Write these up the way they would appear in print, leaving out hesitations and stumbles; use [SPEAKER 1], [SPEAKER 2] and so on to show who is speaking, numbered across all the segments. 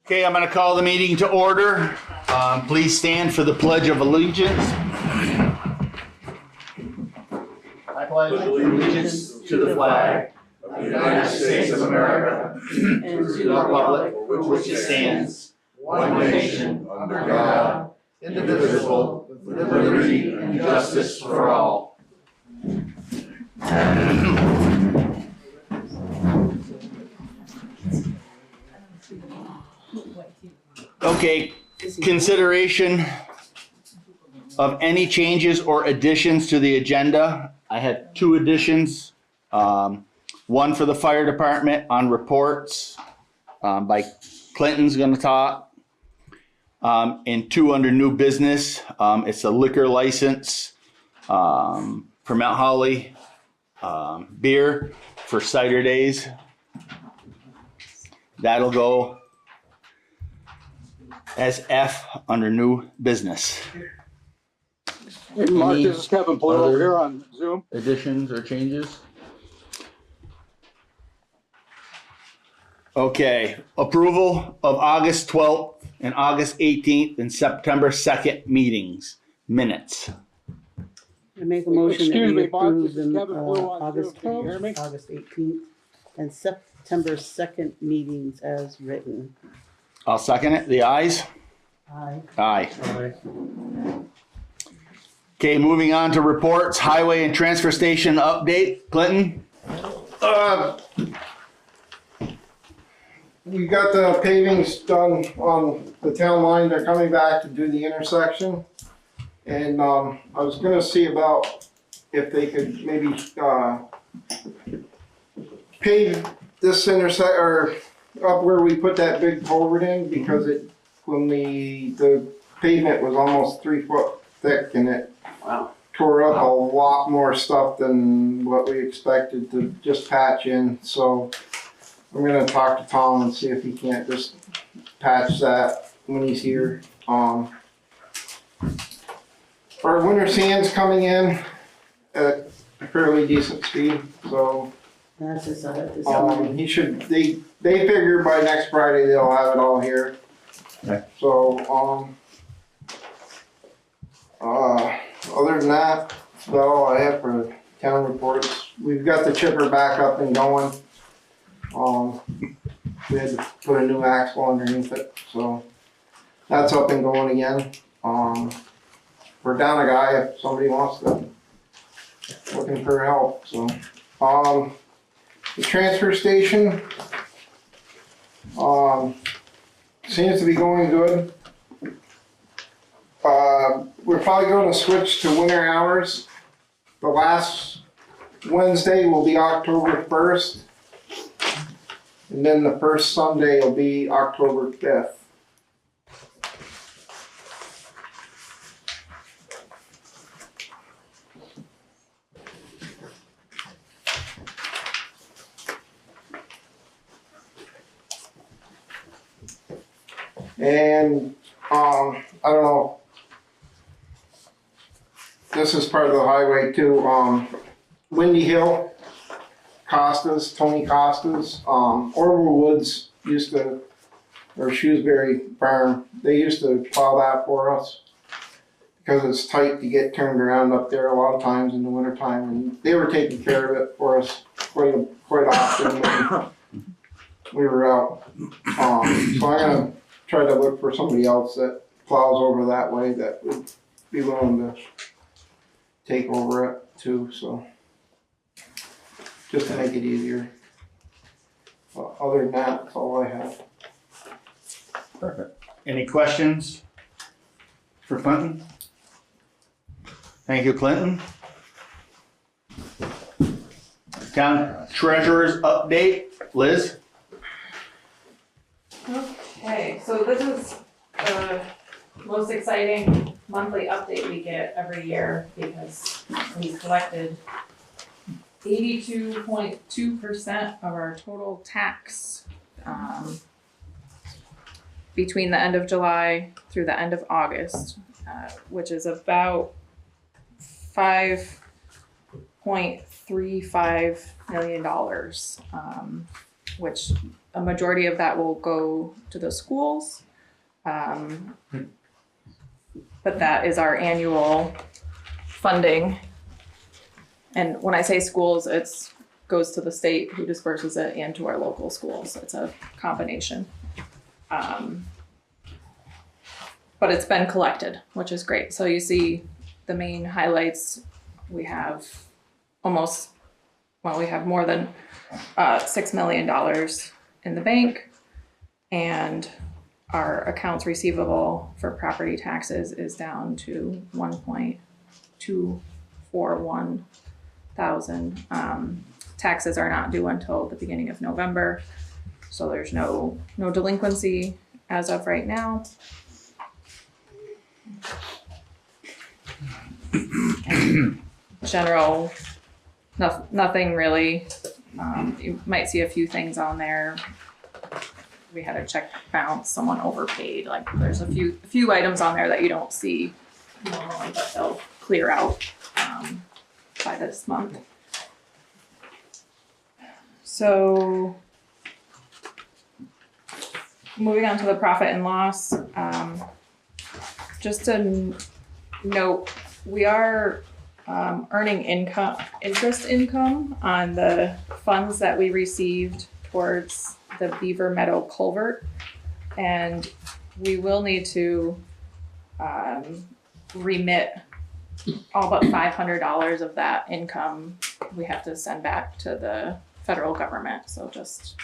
[SPEAKER 1] Okay, I'm going to call the meeting to order. Please stand for the Pledge of Allegiance. I pledge allegiance to the flag of the United States of America and to the republic for which it stands, one nation, under God, indivisible, with liberty and justice for all. Okay, consideration of any changes or additions to the agenda. I had 2 additions. One for the fire department on reports by Clinton's gonna talk. And 2 under new business. It's a liquor license for Mount Holly beer for cider days. That'll go as F under new business.
[SPEAKER 2] Hey, Mark, this is Kevin Polillo here on Zoom.
[SPEAKER 1] Additions or changes? Okay, approval of August 12th and August 18th and September 2nd meetings, minutes.
[SPEAKER 3] I make a motion that
[SPEAKER 2] Excuse
[SPEAKER 3] we
[SPEAKER 2] me, Mark,
[SPEAKER 3] approve
[SPEAKER 2] this is
[SPEAKER 3] the
[SPEAKER 2] Kevin Blue on
[SPEAKER 3] August
[SPEAKER 2] Zoom. Can you hear me?
[SPEAKER 3] 12th, August 18th, and September 2nd meetings as written.
[SPEAKER 1] I'll second it. The ayes?
[SPEAKER 3] Aye.
[SPEAKER 1] Aye. Okay, moving on to reports, highway and transfer station update. Clinton?
[SPEAKER 4] We got the pavings done on the town line. They're coming back to do the intersection. And I was gonna see about if they could maybe pave this or up where we put that big culvert in, because when the pavement was almost 3 foot thick and it tore up a lot more stuff than what we expected to just patch in. So I'm gonna talk to Tom and see if he can't just patch that when he's here. Our winter sand's coming in at a fairly decent speed, so
[SPEAKER 3] That's just,
[SPEAKER 4] he should. They figure by next Friday they'll have it all here.
[SPEAKER 1] Okay.
[SPEAKER 4] So other than that, that's about all I have for town reports. We've got the chipper back up and going. We had to put a new axle underneath it, so that's up and going again. We're down a guy if somebody wants to, looking for help, so. The transfer station, seems to be going good. We're probably going to switch to winter hours. The last Wednesday will be October 1st. And then the first Sunday will be October 5th. And I don't know, this is part of the highway too. Windy Hill, Tony Costa's, Orville Woods used to, or Shrewsbury Farm, they used to plow that for us because it's tight to get turned around up there a lot of times in the wintertime, and they were taking care of it for us quite often when we were out. So I'm gonna try to look for somebody else that plows over that way that would be willing to take over it too, so just to make it easier. Other than that, that's all I have.
[SPEAKER 1] Perfect. Any questions for Clinton? Thank you, Clinton. Town treasurer's update, Liz?
[SPEAKER 5] Okay, so this is the most exciting monthly update we get every year because we collected 82.2% of our total tax between the end of July through the end of August, which is about $5.35 million, which a majority of that will go to the schools. But that is our annual funding. And when I say schools, it's goes to the state who disperses it and to our local schools. It's a combination. But it's been collected, which is great. So you see the main highlights. We have we have more than $6 million in the bank, and our accounts receivable for property taxes is down to 1.241 thousand. Taxes are not due until the beginning of November, so there's no delinquency as of right now. And general, nothing really. You might see a few things on there. We had a check bounce, someone overpaid. Like there's a few items on there that you don't see normally, but they'll clear out by this month. So moving on to the profit and loss, just to note, we are earning interest income on the funds that we received towards the Beaver Meadow culvert, and we will need to remit all but $500 of that income. We have to send back to the federal government. So just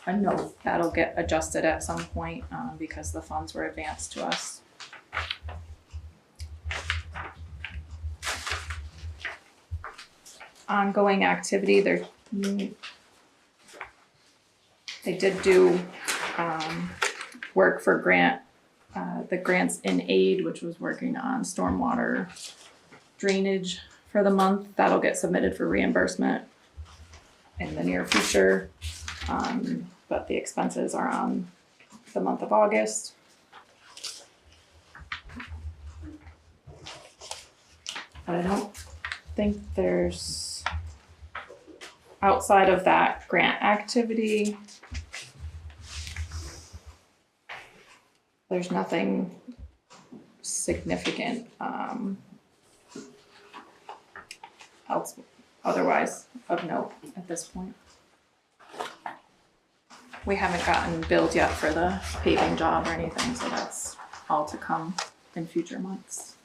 [SPEAKER 5] a note, that'll get adjusted at some point because the funds were advanced to us. Ongoing activity, they did do work for the grants in aid, which was working on stormwater drainage for the month. That'll get submitted for reimbursement in the near future, but the expenses are on the month of August. But I don't think there's, outside of that grant activity, there's nothing significant else otherwise of note at this point. We haven't gotten billed yet for the paving job or anything, so that's all to come in future months.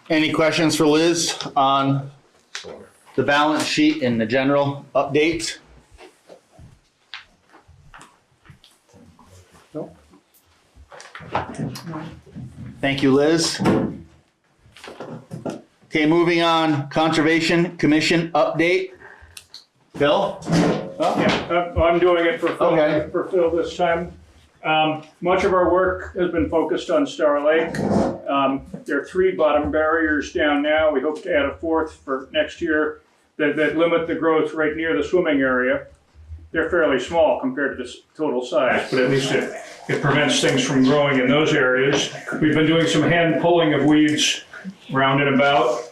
[SPEAKER 1] Any questions for Liz on the balance sheet and the general updates?
[SPEAKER 2] No.
[SPEAKER 1] Thank you, Liz. Okay, moving on, Conservation Commission update. Phil?
[SPEAKER 6] Yeah, I'm doing it for Phil,
[SPEAKER 1] Okay.
[SPEAKER 6] Phil this time. Much of our work has been focused on Star Lake. There are 3 bottom barriers down now. We hope to add a 4th for next year. that limit the growth right near the swimming area. They're fairly small compared to the total size, but at least it prevents things from growing in those areas. We've been doing some hand pulling of weeds round and about.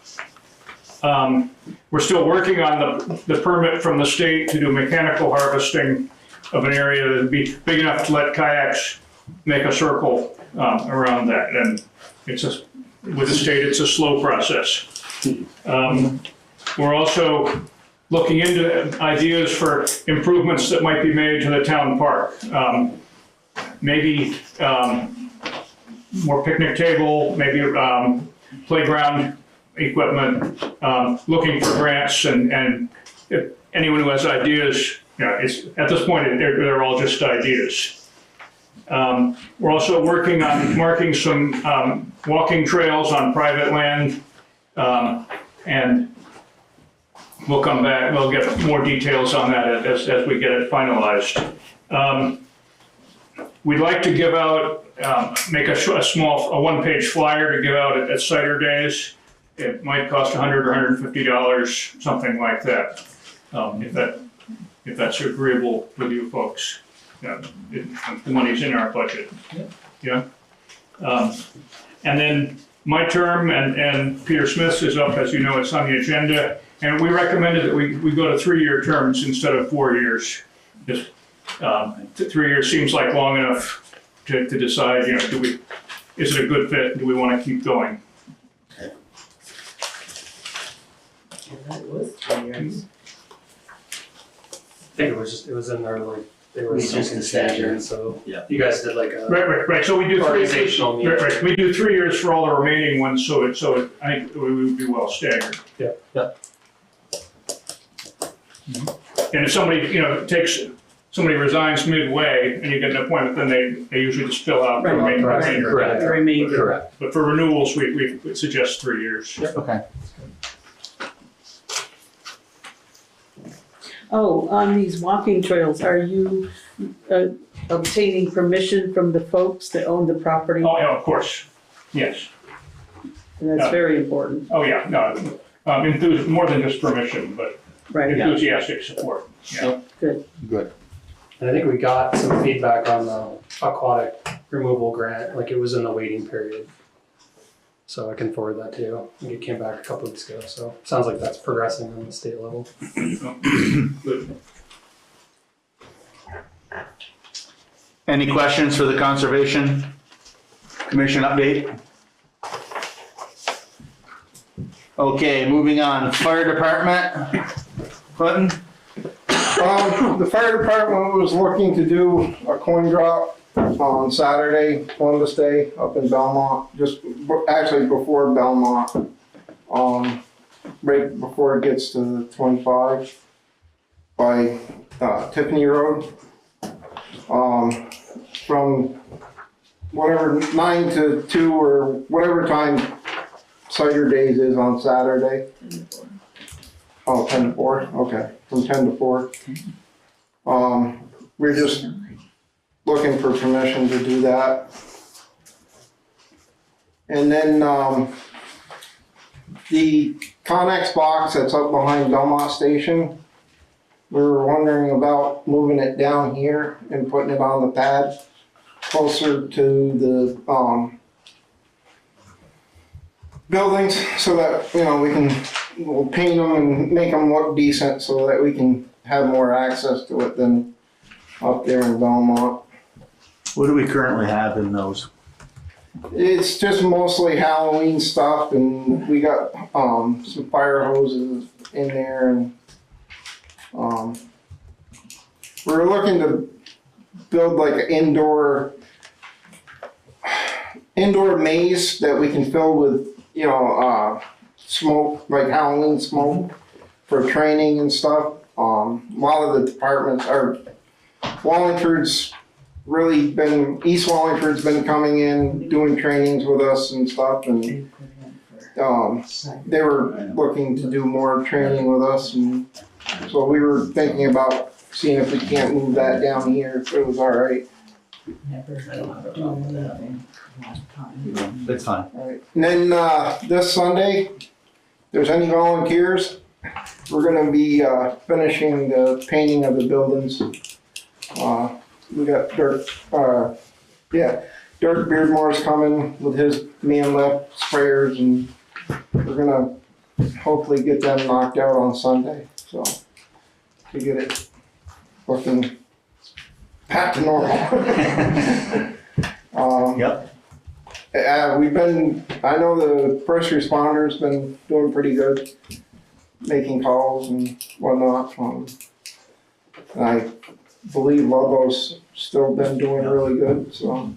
[SPEAKER 6] We're still working on the permit from the state to do mechanical harvesting of an area that would be big enough to let kayaks make a circle around that. And with the state, it's a slow process. We're also looking into ideas for improvements that might be made to the town park. Maybe more picnic table, maybe playground equipment, looking for grants, and if anyone who has ideas, at this point, they're all just ideas. We're also working on marking some walking trails on private land, and we'll come back, we'll get more details on that as we get it finalized. We'd like to give out, make a small one-page flyer to give out at cider days. It might cost $100 or $150, something like that, if that's agreeable with you folks. The money's in our budget. Yeah. And then my term and Peter Smith's is up, as you know, it's on the agenda. And we recommended that we go to 3-year terms instead of 4 years. Just 3 years seems like long enough to decide, is it a good fit? Do we want to keep going?
[SPEAKER 3] That was 3 years.
[SPEAKER 7] I think it was in there, like, they were
[SPEAKER 1] It's just the
[SPEAKER 7] standard,
[SPEAKER 1] standard.
[SPEAKER 7] so.
[SPEAKER 1] Yeah.
[SPEAKER 7] You guys did like a.
[SPEAKER 6] Right. So we do 3 years.
[SPEAKER 7] Organizational meeting.
[SPEAKER 6] Right. We do 3 years for all the remaining ones, so I think we would be well staggered.
[SPEAKER 7] Yeah.
[SPEAKER 6] And if somebody resigns midway and you get an appointment, then they usually just fill out the
[SPEAKER 3] Right.
[SPEAKER 6] remainder.
[SPEAKER 7] Correct.
[SPEAKER 3] The remainder.
[SPEAKER 7] Correct.
[SPEAKER 6] But for renewals, we suggest 3 years.
[SPEAKER 1] Okay.
[SPEAKER 3] Oh, on these walking trails, are you obtaining permission from the folks that own the property?
[SPEAKER 6] Oh, yeah, of course. Yes.
[SPEAKER 3] And that's very important,
[SPEAKER 6] Oh, yeah. No, more than just permission, but
[SPEAKER 3] right?
[SPEAKER 6] enthusiastic support. Yeah.
[SPEAKER 3] Good.
[SPEAKER 1] Good.
[SPEAKER 7] And I think we got some feedback on the aquatic removal grant, like it was in the waiting period. So I can forward that to you. I think it came back a couple weeks ago, so sounds like that's progressing on the state level.
[SPEAKER 6] Good.
[SPEAKER 1] Any questions for the Conservation Commission update? Okay, moving on. Fire Department. Clinton?
[SPEAKER 4] The fire department was looking to do a coin drop on Saturday, Columbus Day, up in Belmont, actually before Belmont, right before it gets to 25 by Tiffany Road. From whatever 9 to 2 or whatever time cider days is on Saturday. 10 to 4, okay, from 10 to 4. We're just looking for permission to do that. And then, the Connex box that's up behind Belmont Station, we were wondering about moving it down here and putting it on the pad closer to the, buildings, so that, we'll paint them and make them look decent so that we can have more access to it than up there in Belmont.
[SPEAKER 1] What do we currently have in those?
[SPEAKER 4] It's just mostly Halloween stuff, and we got some fire hoses in there, and we're looking to build like an indoor maze that we can fill with smoke, like Halloween smoke for training and stuff. A lot of the departments are, Wallingford's really been, East Wallingford's been coming in, doing trainings with us and stuff, and they were looking to do more training with us, and so we were thinking about seeing if we can't move that down here, if it was all right.
[SPEAKER 1] That's fine.
[SPEAKER 4] All right. And then this Sunday, if there's any volunteers, we're gonna be, finishing the painting of the buildings. We got Dirk Beardmore's coming with his man left sprayers, and we're gonna hopefully get them knocked out on Sunday, so to get it looking back to normal.
[SPEAKER 1] Yep.
[SPEAKER 4] I know the first responders been doing pretty good, making calls and whatnot. I believe Ludlow's still been doing really good, so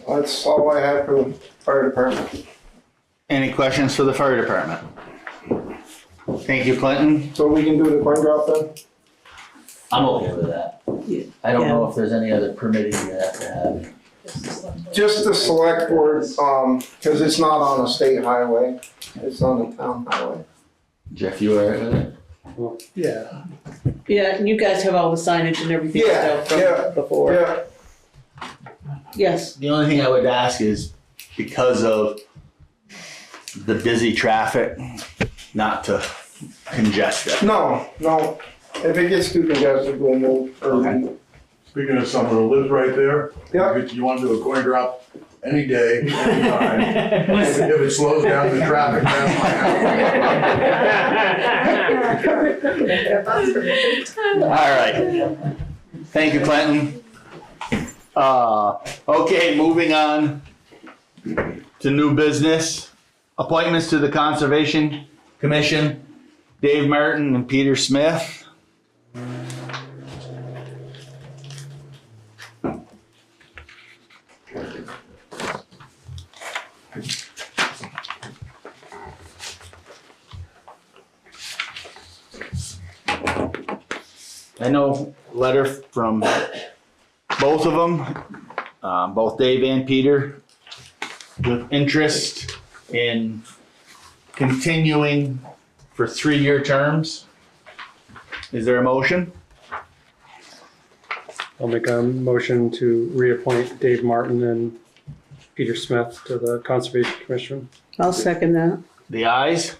[SPEAKER 4] that's all I have for the fire department.
[SPEAKER 1] Any questions for the fire department? Thank you, Clinton.
[SPEAKER 4] So we can do the coin drop then?
[SPEAKER 8] I'm okay with that.
[SPEAKER 3] Yeah.
[SPEAKER 8] I don't know if there's any other permitting you have to have.
[SPEAKER 4] Just the select board, cause it's not on a state highway, it's on a town highway.
[SPEAKER 1] Jeff, you all right with it?
[SPEAKER 7] Well, yeah.
[SPEAKER 3] Yeah, and you guys have all the signage and everything
[SPEAKER 4] Yeah,
[SPEAKER 3] still
[SPEAKER 4] yeah,
[SPEAKER 3] from before.
[SPEAKER 4] Yeah,
[SPEAKER 3] Yes,
[SPEAKER 1] The only thing I would ask is because of the busy traffic, not to congest it.
[SPEAKER 4] no, if it gets too congested, we'll move early.
[SPEAKER 2] Speaking of someone who lives right there,
[SPEAKER 4] Yeah.
[SPEAKER 2] if you want to do a coin drop any day, anytime. If it slows down the traffic, that's
[SPEAKER 1] All right. Thank you, Clinton. Okay, moving on to new business. Appointments to the Conservation Commission, Dave Martin and Peter Smith. I know letter from both of them, both Dave and Peter, with interest in continuing for 3-year terms. Is there a motion?
[SPEAKER 7] I'll make a motion to reappoint Dave Martin and Peter Smith to the Conservation Commission.
[SPEAKER 3] I'll second that.
[SPEAKER 1] The ayes?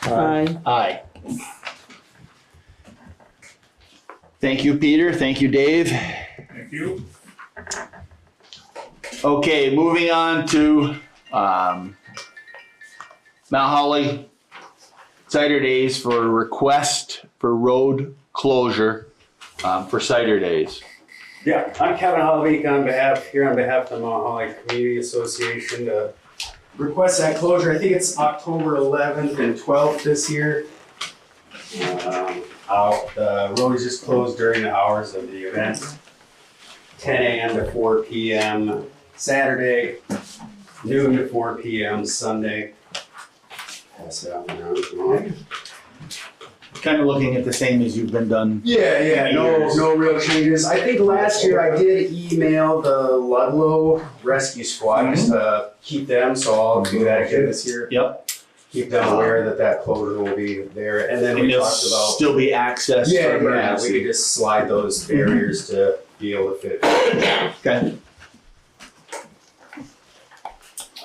[SPEAKER 3] Aye.
[SPEAKER 1] Aye. Thank you, Peter. Thank you, Dave.
[SPEAKER 6] Thank you.
[SPEAKER 1] Okay, moving on to Mount Holly Cider Days for a request for road closure for Cider Days.
[SPEAKER 9] Yeah, I'm Kevin Hallebeek on behalf of the Mount Holly Community Association to request that closure. I think it's October 11th and 12th this year. The road is just closed during the hours of the event. 10 a.m. to 4 p.m. Saturday, noon to 4 p.m. Sunday. Pass it out now if you want.
[SPEAKER 1] Kind of looking at the same as you've been done.
[SPEAKER 9] Yeah, no real changes. I think last year I did email the Ludlow Rescue Squad just to keep them, so I'll do that again this year.
[SPEAKER 1] Yep.
[SPEAKER 9] Keep them aware that closure will be there, and then
[SPEAKER 1] And
[SPEAKER 9] we
[SPEAKER 1] there'll
[SPEAKER 9] talked about.
[SPEAKER 1] still be access for
[SPEAKER 9] Yeah, we
[SPEAKER 1] emergency.
[SPEAKER 9] could just slide those barriers to be able to fit.
[SPEAKER 1] Okay.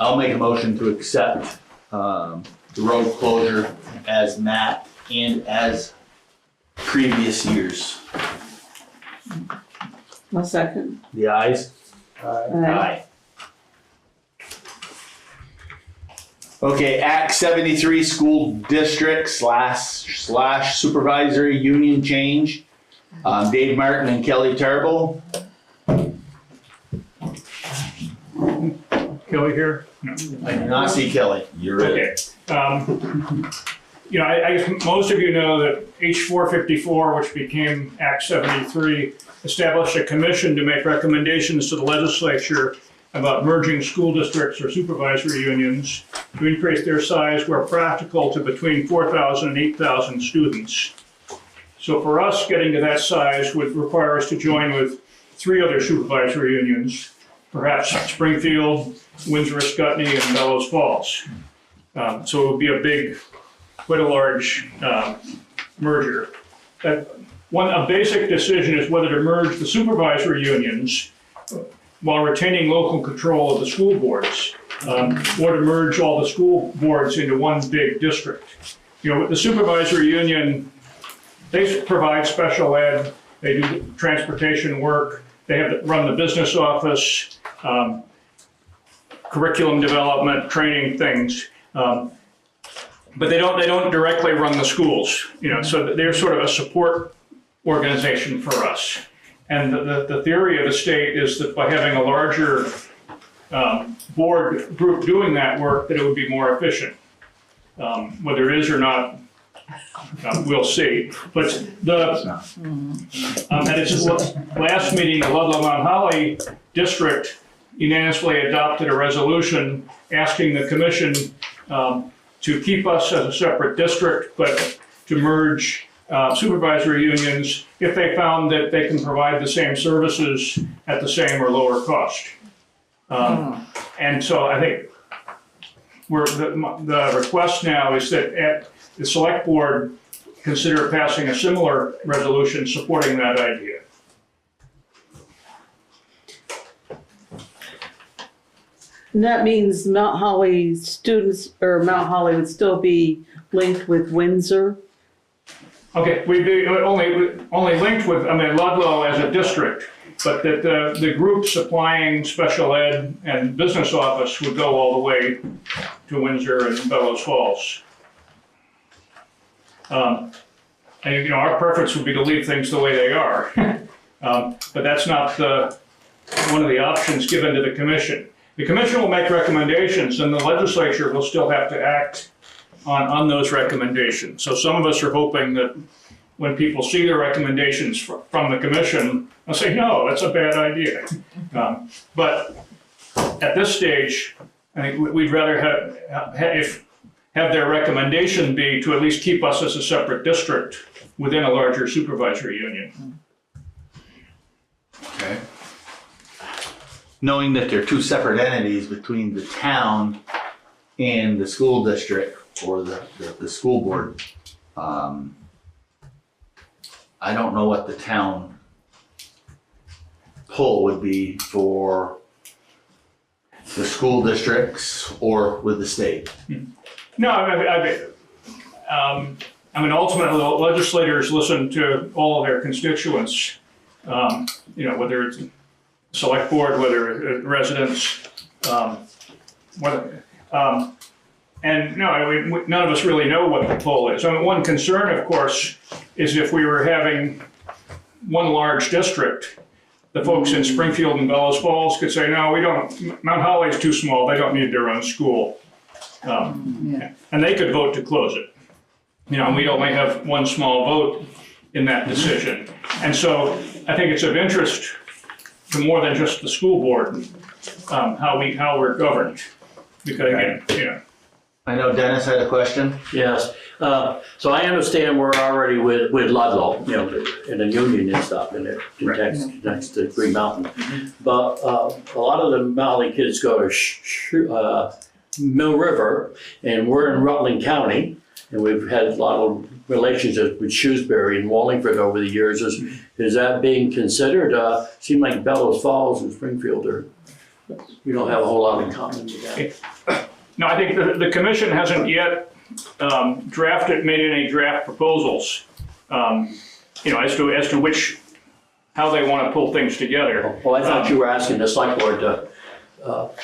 [SPEAKER 1] I'll make a motion to accept the road closure as mapped and as previous years.
[SPEAKER 3] I'll second.
[SPEAKER 1] The ayes?
[SPEAKER 3] Aye.
[SPEAKER 1] Okay, Act 73 School District slash Supervisory Union Change. Dave Martin and Kelly Tarbell.
[SPEAKER 6] Kelly here? No.
[SPEAKER 1] I do not see Kelly. You're it.
[SPEAKER 6] Okay. I guess most of you know that H 454, which became Act 73, established a commission to make recommendations to the legislature about merging school districts or supervisory unions to increase their size where practical to between 4,000 and 8,000 students. So for us, getting to that size would require us to join with 3 other supervisory unions, perhaps Springfield, Windsor-Escutney, and Bellows Falls. So it would be quite a large merger. A basic decision is whether to merge the supervisory unions while retaining local control of the school boards, or to merge all the school boards into one big district. the supervisory union, they provide special ed, they do transportation work, they run the business office, curriculum development, training things. But they don't directly run the schools, so they're sort of a support organization for us. And the theory of the state is that by having a larger board group doing that work, that it would be more efficient. Whether it is or not, we'll see. But at its last meeting, the Ludlow Mount Holly district unanimously adopted a resolution asking the commission to keep us as a separate district, but to merge supervisory unions if they found that they can provide the same services at the same or lower cost. And so I think the request now is that at the select board consider passing a similar resolution supporting that idea.
[SPEAKER 3] And that means Mount Holly students, or Mount Holly would still be linked with Windsor?
[SPEAKER 6] Okay, we'd be only linked with, Ludlow as a district, but that the group supplying special ed and business office would go all the way to Windsor and Bellows Falls. And our preference would be to leave things the way they are, but that's not one of the options given to the commission. The commission will make recommendations, and the legislature will still have to act on those recommendations. So some of us are hoping that when people see the recommendations from the commission, they'll say, no, that's a bad idea. But at this stage, I think we'd rather have their recommendation be to at least keep us as a separate district within a larger supervisory union.
[SPEAKER 1] Okay. Knowing that they're two separate entities between the town and the school district or the school board, I don't know what the town pull would be for the school districts or with the state.
[SPEAKER 6] No, ultimately, the legislators listen to all of their constituents, whether it's select board, whether it's residents, and no, none of us really know what the pull is. One concern, of course, is if we were having one large district, the folks in Springfield and Bellows Falls could say, no, we don't, Mount Holly is too small, they don't need their own school. And they could vote to close it. And we'd only have one small vote in that decision. And so I think it's of interest to more than just the school board, how we're governed. Because again,
[SPEAKER 1] I know Dennis had a question.
[SPEAKER 10] Yes, so I understand we're already with Ludlow, in the union and stuff, and it connects to Green Mountain. But a lot of the Mount kids go to Mill River, and we're in Rutland County, and we've had a lot of relationships with Shrewsbury and Wallingford over the years. Is that being considered? Seems like Bellows Falls and Springfield we don't have a whole lot in common with that.
[SPEAKER 6] no, I think the commission hasn't yet made any draft proposals, as to how they want to pull things together.
[SPEAKER 10] Well, I thought you were asking the select board to.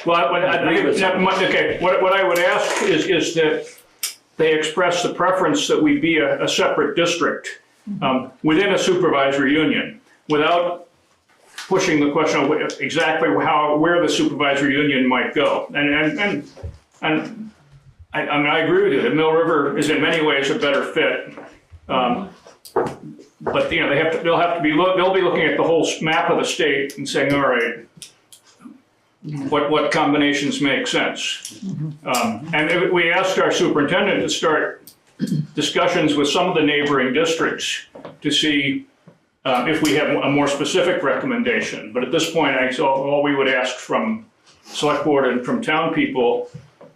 [SPEAKER 6] What I would ask is that they express the preference that we be a separate district within a supervisory union, without pushing the question of exactly where the supervisory union might go. And I agree with you that Mill River is in many ways a better fit. But they'll be looking at the whole map of the state and saying, all right, what combinations make sense? And we asked our superintendent to start discussions with some of the neighboring districts to see if we have a more specific recommendation. But at this point, all we would ask from select board and from town people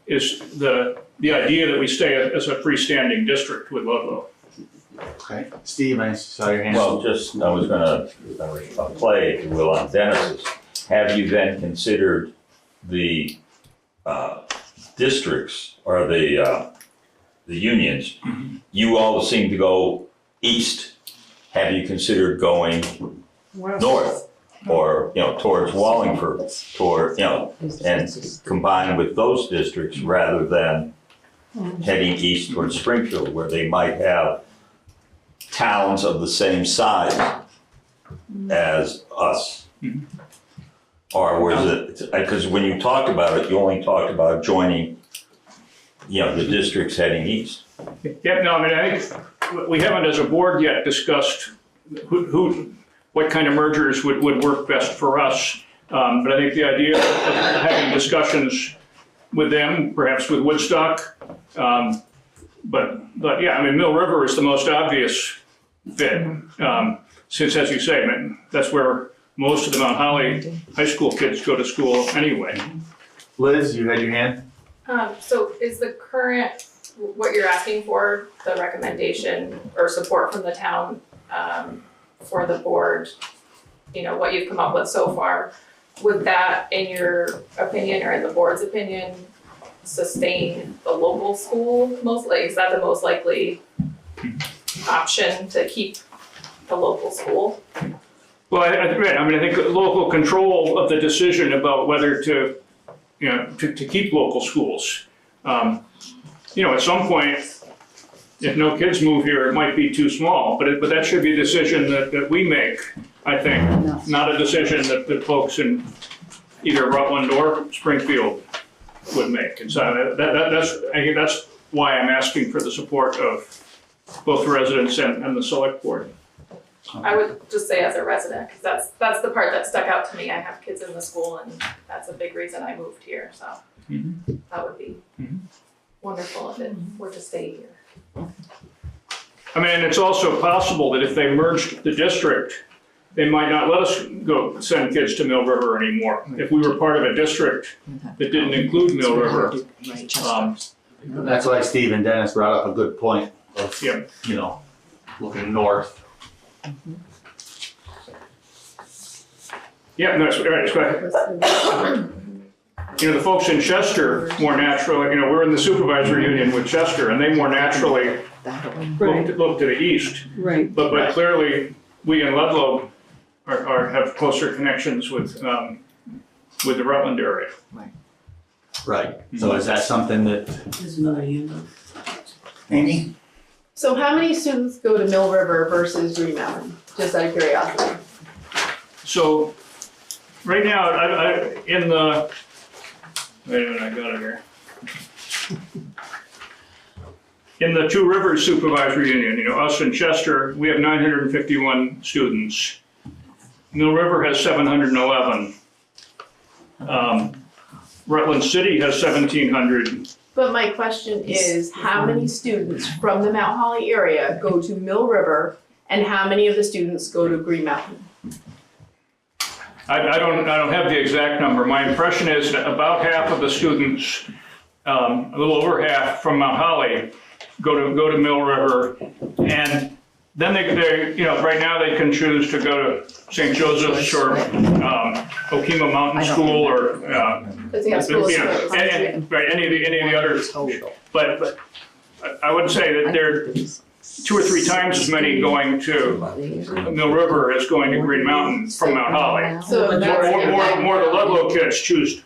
[SPEAKER 6] is the idea that we stay as a freestanding district with Ludlow.
[SPEAKER 1] Okay, Steve, I saw your hand.
[SPEAKER 11] Well, I was gonna play, if you will, on Dennis's. Have you then considered the districts or the the unions, you all seem to go east. Have you considered going north? Or, towards Wallingford, and combine with those districts rather than heading east towards Springfield, where they might have towns of the same size as us. Or was it, because when you talked about it, you only talked about joining, the districts heading east.
[SPEAKER 6] Yeah, no, I mean, I think we haven't as a board yet discussed what kind of mergers would work best for us. But I think the idea of having discussions with them, perhaps with Woodstock, but yeah, I mean, Mill River is the most obvious fit. Since, as you say, man, that's where most of the Mount Holly high school kids go to school anyway.
[SPEAKER 1] Liz, you had your hand?
[SPEAKER 5] So is the current, what you're asking for, the recommendation or support from the town, for the board, what you've come up with so far, would that, in your opinion or in the board's opinion, sustain the local school mostly? Is that the most likely option to keep the local school?
[SPEAKER 6] Well, I think local control of the decision about whether to keep local schools. At some point, if no kids move here, it might be too small, but that should be a decision that we make, I think, not a decision that folks in either Rutland or Springfield would make. And so I think that's why I'm asking for the support of both residents and the select board.
[SPEAKER 5] I would just say as a resident, because that's the part that stuck out to me. I have kids in the school, and that's a big reason I moved here, so that would be wonderful if it were to stay here.
[SPEAKER 6] I mean, it's also possible that if they merged the district, they might not let us go send kids to Mill River anymore. If we were part of a district that didn't include Mill River.
[SPEAKER 1] That's why Steve and Dennis brought up a good point of, looking north.
[SPEAKER 6] Yeah, no, that's right. The folks in Chester more naturally, we're in the supervisory union with Chester, and they more naturally look to the east.
[SPEAKER 3] Right.
[SPEAKER 6] But clearly, we in Ludlow have closer connections with the Rutland area.
[SPEAKER 1] Right. So is that something that?
[SPEAKER 3] There's another unit.
[SPEAKER 1] Amy?
[SPEAKER 12] So how many students go to Mill River versus Green Mountain, just out of curiosity?
[SPEAKER 6] So, right now, wait a minute, I got it here. In the Two Rivers Supervisory Union, us in Chester, we have 951 students. Mill River has 711. Rutland City has 1,700.
[SPEAKER 12] But my question is, how many students from the Mount Holly area go to Mill River, and how many of the students go to Green Mountain?
[SPEAKER 6] I don't have the exact number. My impression is that about half of the students, a little over half from Mount Holly, go to Mill River, and then they right now they can choose to go to St. Joseph's or Okima Mountain School or
[SPEAKER 12] Because they have schools.
[SPEAKER 6] any of the others. But I would say that there are 2 or 3 times as many going to Mill River as going to Green Mountain from Mount Holly.
[SPEAKER 12] So that's
[SPEAKER 6] More the Ludlow kids choose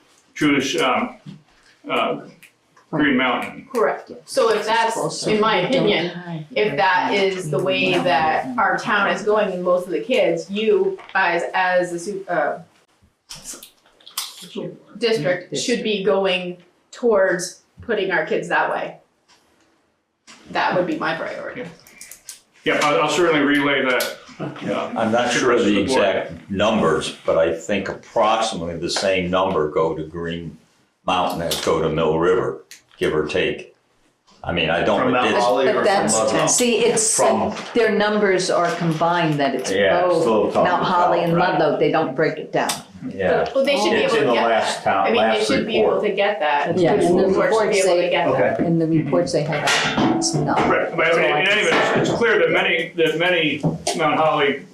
[SPEAKER 6] Green Mountain.
[SPEAKER 12] correct. So if that's, in my opinion, if that is the way that our town is going and most of the kids, you guys as a district should be going towards putting our kids that way. That would be my priority.
[SPEAKER 6] Yeah, I'll certainly relay that.
[SPEAKER 11] I'm not sure of the exact numbers, but I think approximately the same number go to Green Mountain as go to Mill River, give or take. I mean, I don't.
[SPEAKER 1] From Mount Holly or
[SPEAKER 13] But
[SPEAKER 1] from Ludlow?
[SPEAKER 13] see, it's,
[SPEAKER 11] From-
[SPEAKER 13] their numbers are combined, that it's
[SPEAKER 11] Yeah, it's a little
[SPEAKER 13] both
[SPEAKER 11] tough
[SPEAKER 13] Mount
[SPEAKER 11] to
[SPEAKER 13] Holly
[SPEAKER 11] tell,
[SPEAKER 13] and
[SPEAKER 11] right.
[SPEAKER 13] Ludlow, they don't break it down.
[SPEAKER 11] Yeah.
[SPEAKER 12] Well, they should be
[SPEAKER 11] It's
[SPEAKER 12] able
[SPEAKER 11] in
[SPEAKER 12] to
[SPEAKER 11] the
[SPEAKER 12] get
[SPEAKER 11] last
[SPEAKER 12] that. I mean, they
[SPEAKER 11] last
[SPEAKER 12] should be able
[SPEAKER 11] report.
[SPEAKER 12] to get that.
[SPEAKER 13] Yeah,
[SPEAKER 12] The
[SPEAKER 13] and the
[SPEAKER 12] school board should be
[SPEAKER 13] reports
[SPEAKER 12] able to
[SPEAKER 13] say-
[SPEAKER 12] get that.
[SPEAKER 1] Okay.
[SPEAKER 13] In the reports they have, it's not.
[SPEAKER 6] Right, but I mean, in any event, it's clear that many Mount Holly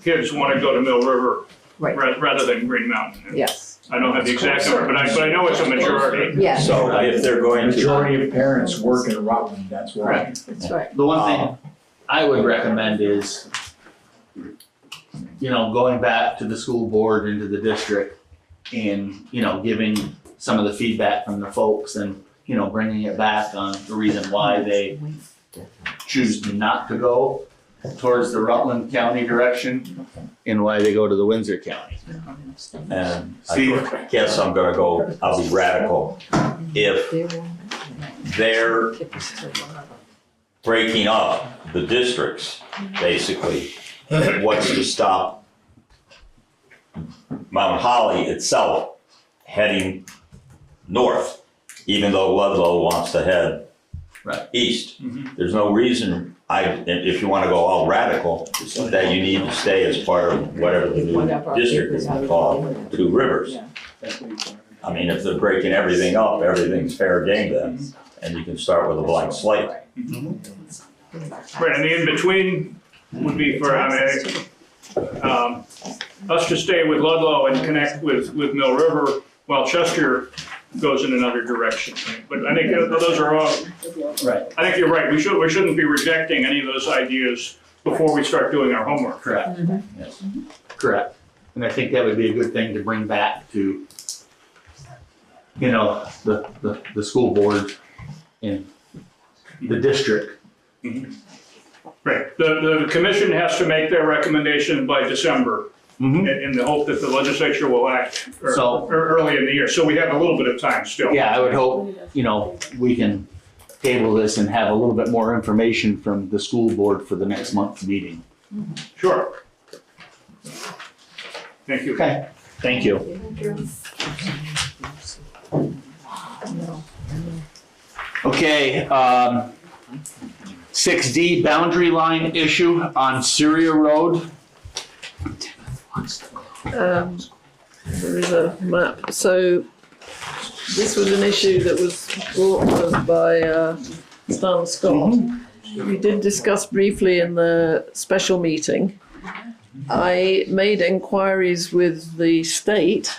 [SPEAKER 6] kids want to go to Mill River
[SPEAKER 13] Right.
[SPEAKER 6] rather than Green Mountain.
[SPEAKER 13] Yes.
[SPEAKER 6] I don't have the exact number, but I know it's a majority.
[SPEAKER 13] Yeah,
[SPEAKER 11] So if they're going to,
[SPEAKER 14] Majority of parents work in Rutland, that's why.
[SPEAKER 13] that's right.
[SPEAKER 1] The one thing I would recommend is, going back to the school board and to the district and, giving some of the feedback from the folks and, bringing it back on the reason why they choose not to go towards the Rutland County direction and why they go to the Windsor County.
[SPEAKER 11] and I guess I'll be radical. If they're breaking up the districts, basically, what's to stop Mount Holly itself heading north, even though Ludlow wants to head east? There's no reason, if you want to go all radical, that you need to stay as part of whatever the new district is called, Two Rivers. I mean, if they're breaking everything up, everything's fair game then, and you can start with a blank slate.
[SPEAKER 6] Right, and the in-between would be for, us to stay with Ludlow and connect with Mill River while Chester goes in another direction. But I think those are all,
[SPEAKER 1] Right.
[SPEAKER 6] I think you're right. We shouldn't be rejecting any of those ideas before we start doing our homework.
[SPEAKER 1] Correct. Yes. Correct. And I think that would be a good thing to bring back to, the school board and the district.
[SPEAKER 6] Right. The commission has to make their recommendation by December in the hope that the legislature will act early in the year. So we have a little bit of time still.
[SPEAKER 1] Yeah, I would hope, we can table this and have a little bit more information from the school board for the next month's meeting.
[SPEAKER 6] Sure. Thank you.
[SPEAKER 1] Okay, thank you. Okay, 6D boundary line issue on Syria Road.
[SPEAKER 15] There is a map. So this was an issue that was brought to us by Stan Scott. We did discuss briefly in the special meeting. I made inquiries with the state,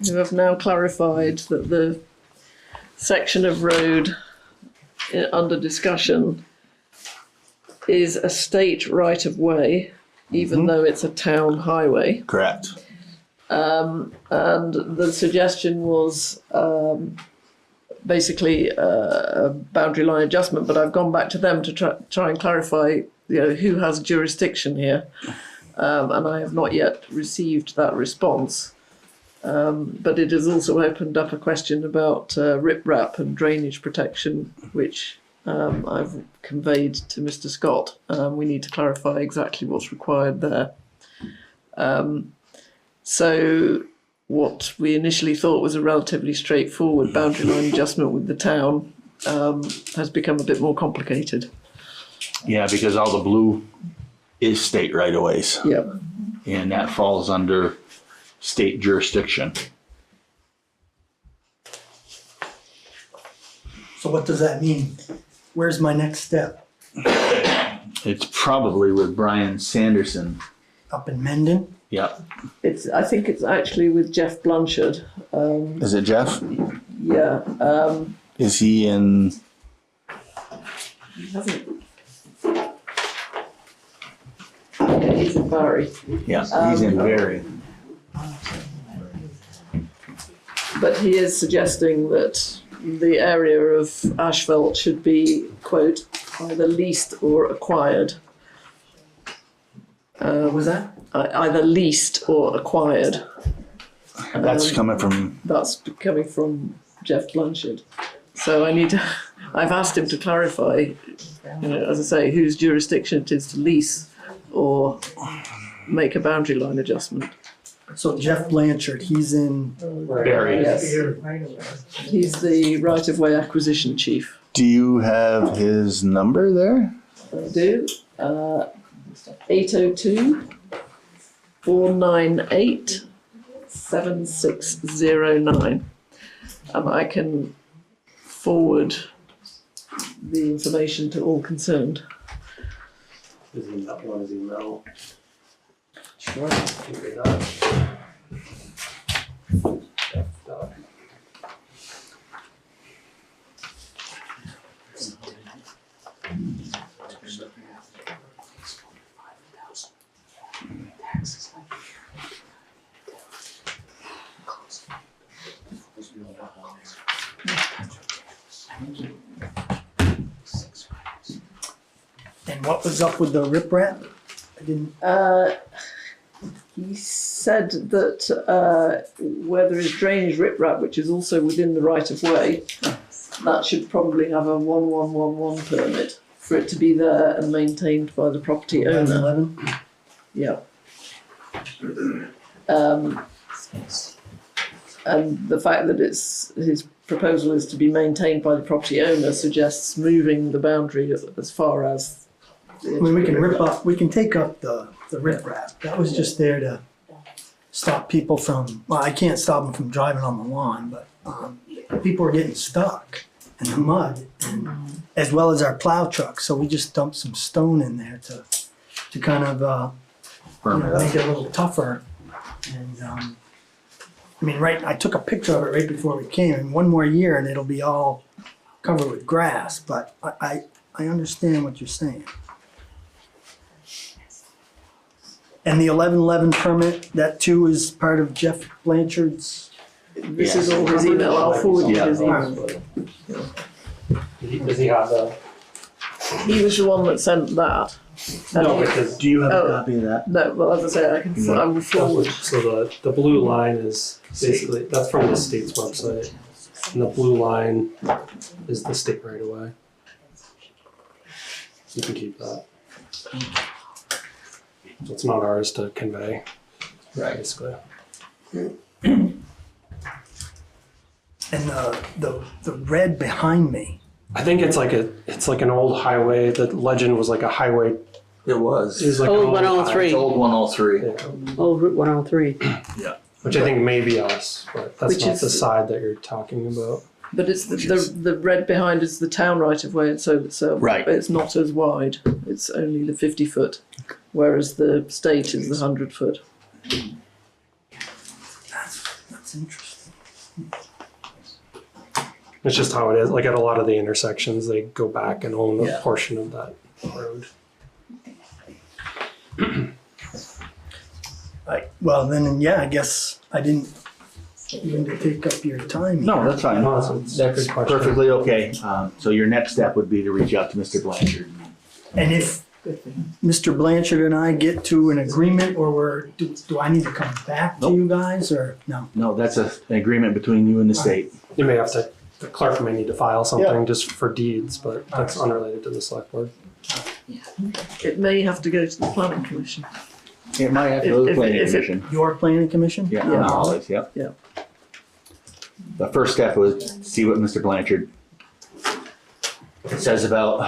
[SPEAKER 15] who have now clarified that the section of road under discussion is a state right-of-way, even though it's a town highway.
[SPEAKER 1] Correct.
[SPEAKER 15] And the suggestion was basically a boundary line adjustment, but I've gone back to them to try and clarify, who has jurisdiction here. And I have not yet received that response. But it has also opened up a question about riprap and drainage protection, which I've conveyed to Mr. Scott. We need to clarify exactly what's required there. So what we initially thought was a relatively straightforward boundary line adjustment with the town has become a bit more complicated.
[SPEAKER 1] Yeah, because all the blue is state right-of-ways.
[SPEAKER 15] Yep.
[SPEAKER 1] And that falls under state jurisdiction.
[SPEAKER 16] So what does that mean? Where's my next step?
[SPEAKER 1] It's probably with Brian Sanderson.
[SPEAKER 16] Up in Mendon?
[SPEAKER 1] Yep.
[SPEAKER 15] I think it's actually with Jeff Blanchard.
[SPEAKER 1] Is it Jeff?
[SPEAKER 15] Yeah.
[SPEAKER 1] Is he in?
[SPEAKER 15] He hasn't. Yeah, he's in Barry.
[SPEAKER 1] Yeah, he's in Barry.
[SPEAKER 15] But he is suggesting that the area of asphalt should be, quote, either leased or acquired.
[SPEAKER 16] What was that?
[SPEAKER 15] Either leased or acquired.
[SPEAKER 1] That's coming from.
[SPEAKER 15] That's coming from Jeff Blanchard. So I've asked him to clarify, as I say, whose jurisdiction it is to lease or make a boundary line adjustment.
[SPEAKER 16] So Jeff Blanchard, he's in
[SPEAKER 1] Barry.
[SPEAKER 15] Yes. He's the right-of-way acquisition chief.
[SPEAKER 1] Do you have his number there?
[SPEAKER 15] I do. 802-498-7609. And I can forward the information to all concerned.
[SPEAKER 7] Is he not on his email?
[SPEAKER 15] Sure.
[SPEAKER 7] Figure it out.
[SPEAKER 16] And what was up with the riprap? I didn't.
[SPEAKER 15] He said that where there is drainage riprap, which is also within the right of way, that should probably have a 1111 permit for it to be there and maintained by the property owner.
[SPEAKER 16] 11?
[SPEAKER 15] Yeah. And the fact that his proposal is to be maintained by the property owner suggests moving the boundary as far as.
[SPEAKER 16] I mean, we can take up the riprap. That was just there to stop people from, well, I can't stop them from driving on the lawn, but people are getting stuck in the mud, and, as well as our plow truck. So we just dumped some stone in there to kind of make it a little tougher. And I mean, I took a picture of it right before we came, and one more year and it'll be all covered with grass. But I understand what you're saying. And the 1111 permit, that too is part of Jeff Blanchard's.
[SPEAKER 15] This is all his email. I'll forward you his email.
[SPEAKER 7] Does he have the?
[SPEAKER 15] He was the one that sent that.
[SPEAKER 7] No, because
[SPEAKER 1] Do you have a copy of that?
[SPEAKER 15] No, well, as I say, I will forward.
[SPEAKER 7] So the blue line is basically, that's from the state's website. And the blue line is the state right away. You can keep that. So it's not ours to convey.
[SPEAKER 8] Right.
[SPEAKER 7] Basically.
[SPEAKER 16] And the red behind me.
[SPEAKER 7] I think it's like an old highway. The legend was like a highway.
[SPEAKER 8] It was.
[SPEAKER 7] It was like
[SPEAKER 3] Old
[SPEAKER 7] an
[SPEAKER 3] 103.
[SPEAKER 8] It's old 103.
[SPEAKER 7] Yeah.
[SPEAKER 3] Old Route 103.
[SPEAKER 8] Yeah.
[SPEAKER 7] Which I think may be us, but that's
[SPEAKER 15] Which
[SPEAKER 7] not
[SPEAKER 15] is-
[SPEAKER 7] the side that you're talking about.
[SPEAKER 15] But it's the red behind is the town right of way, and so
[SPEAKER 1] Right.
[SPEAKER 15] it's not as wide. It's only the 50 foot, whereas the state is the 100 foot.
[SPEAKER 16] That's interesting.
[SPEAKER 7] It's just how it is. Like at a lot of the intersections, they go back and own a
[SPEAKER 8] Yeah.
[SPEAKER 7] portion of that road.
[SPEAKER 16] Well, then, yeah, I guess I didn't mean to take up your time.
[SPEAKER 1] No, that's fine.
[SPEAKER 7] No,
[SPEAKER 1] That's
[SPEAKER 7] good question.
[SPEAKER 1] perfectly okay. So your next step would be to reach out to Mr. Blanchard.
[SPEAKER 16] And if Mr. Blanchard and I get to an agreement, or do I need to come back to you guys, or no?
[SPEAKER 1] No, that's an agreement between you and the state.
[SPEAKER 7] You may have to. The clerk may need to file something just for deeds, but that's unrelated to the select board.
[SPEAKER 15] It may have to go to the planning commission.
[SPEAKER 1] It might have to go to the planning
[SPEAKER 15] If it-
[SPEAKER 1] commission.
[SPEAKER 16] Your planning commission?
[SPEAKER 1] Yeah,
[SPEAKER 15] Yeah.
[SPEAKER 1] always, yep.
[SPEAKER 15] Yeah.
[SPEAKER 1] The first step was see what Mr. Blanchard says about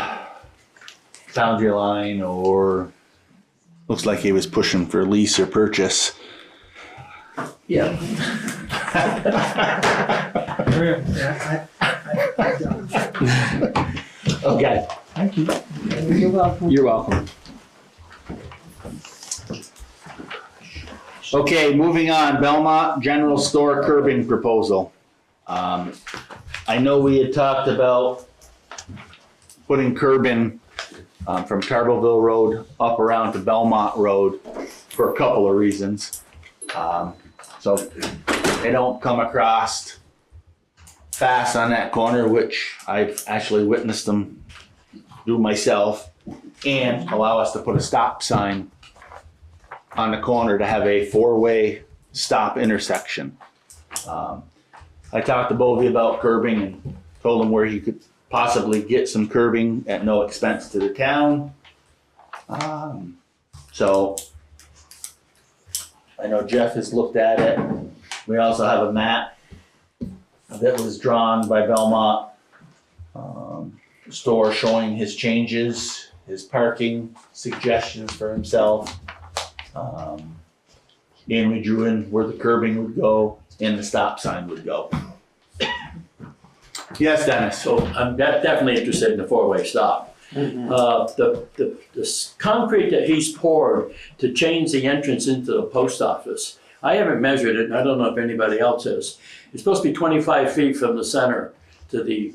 [SPEAKER 1] boundary line, or looks like he was pushing for lease or purchase.
[SPEAKER 15] Yeah.
[SPEAKER 1] Okay,
[SPEAKER 16] Thank you.
[SPEAKER 3] You're welcome.
[SPEAKER 1] you're welcome. Okay, moving on, Belmont General Store curbing proposal. I know we had talked about putting curbing from Tarbleville Road up around to Belmont Road for a couple of reasons. So they don't come across fast on that corner, which I've actually witnessed them do myself, and allow us to put a stop sign on the corner to have a four-way stop intersection. I talked to Bovee about curbing and told him where he could possibly get some curbing at no expense to the town. So I know Jeff has looked at it. We also have a map that was drawn by Belmont Store showing his changes, his parking suggestions for himself. And we drew in where the curbing would go and the stop sign would go. Yes, Dennis?
[SPEAKER 10] So I'm definitely interested in the four-way stop. The concrete that he's poured to change the entrance into the post office, I haven't measured it, and I don't know if anybody else has. It's supposed to be 25 feet from the center to the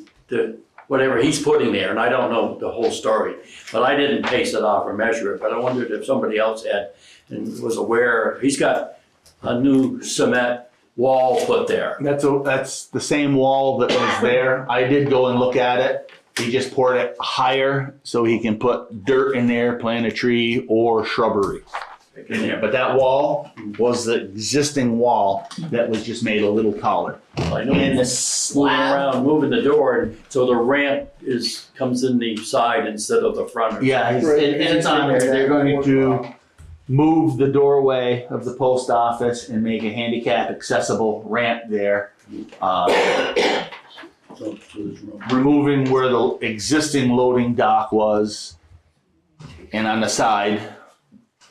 [SPEAKER 10] whatever he's putting there, and I don't know the whole story. But I didn't pace it off or measure it, but I wondered if somebody else and was aware, he's got a new cement wall put there.
[SPEAKER 1] That's the same wall that was there. I did go and look at it. He just poured it higher so he can put dirt in there, plant a tree or shrubbery in there. But that wall was the existing wall that was just made a little taller.
[SPEAKER 10] I know
[SPEAKER 1] And the
[SPEAKER 10] moving
[SPEAKER 1] slab,
[SPEAKER 10] around, moving the door, and so the ramp comes in the side instead of the front.
[SPEAKER 1] yeah, and it's on there. They're going to move the doorway of the post office and make a handicap accessible ramp there. Removing where the existing loading dock was, and on the side,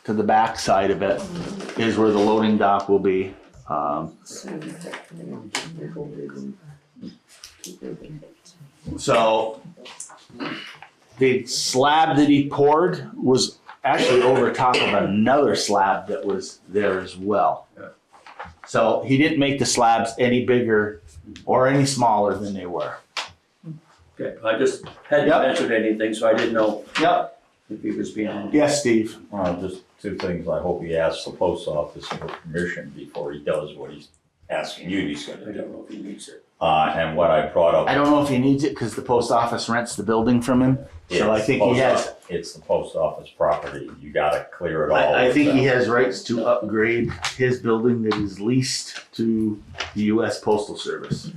[SPEAKER 1] to the back side of it, is where the loading dock will be. So the slab that he poured was actually over top of another slab that was there as well. So he didn't make the slabs any bigger or any smaller than they were.
[SPEAKER 10] Okay, I just hadn't mentioned anything, so I didn't know
[SPEAKER 1] Yep.
[SPEAKER 10] if he was being.
[SPEAKER 1] Yes, Steve.
[SPEAKER 11] Just two things. I hope he asks the post office for permission before he does what he's asking you he's gonna
[SPEAKER 10] I
[SPEAKER 11] do.
[SPEAKER 10] don't know if he needs it.
[SPEAKER 11] And what I brought up.
[SPEAKER 1] I don't know if he needs it because the post office rents the building from him. So I think he has.
[SPEAKER 11] It's the post office property. You gotta clear it all.
[SPEAKER 1] I think he has rights to upgrade his building that is leased to the U.S. Postal Service.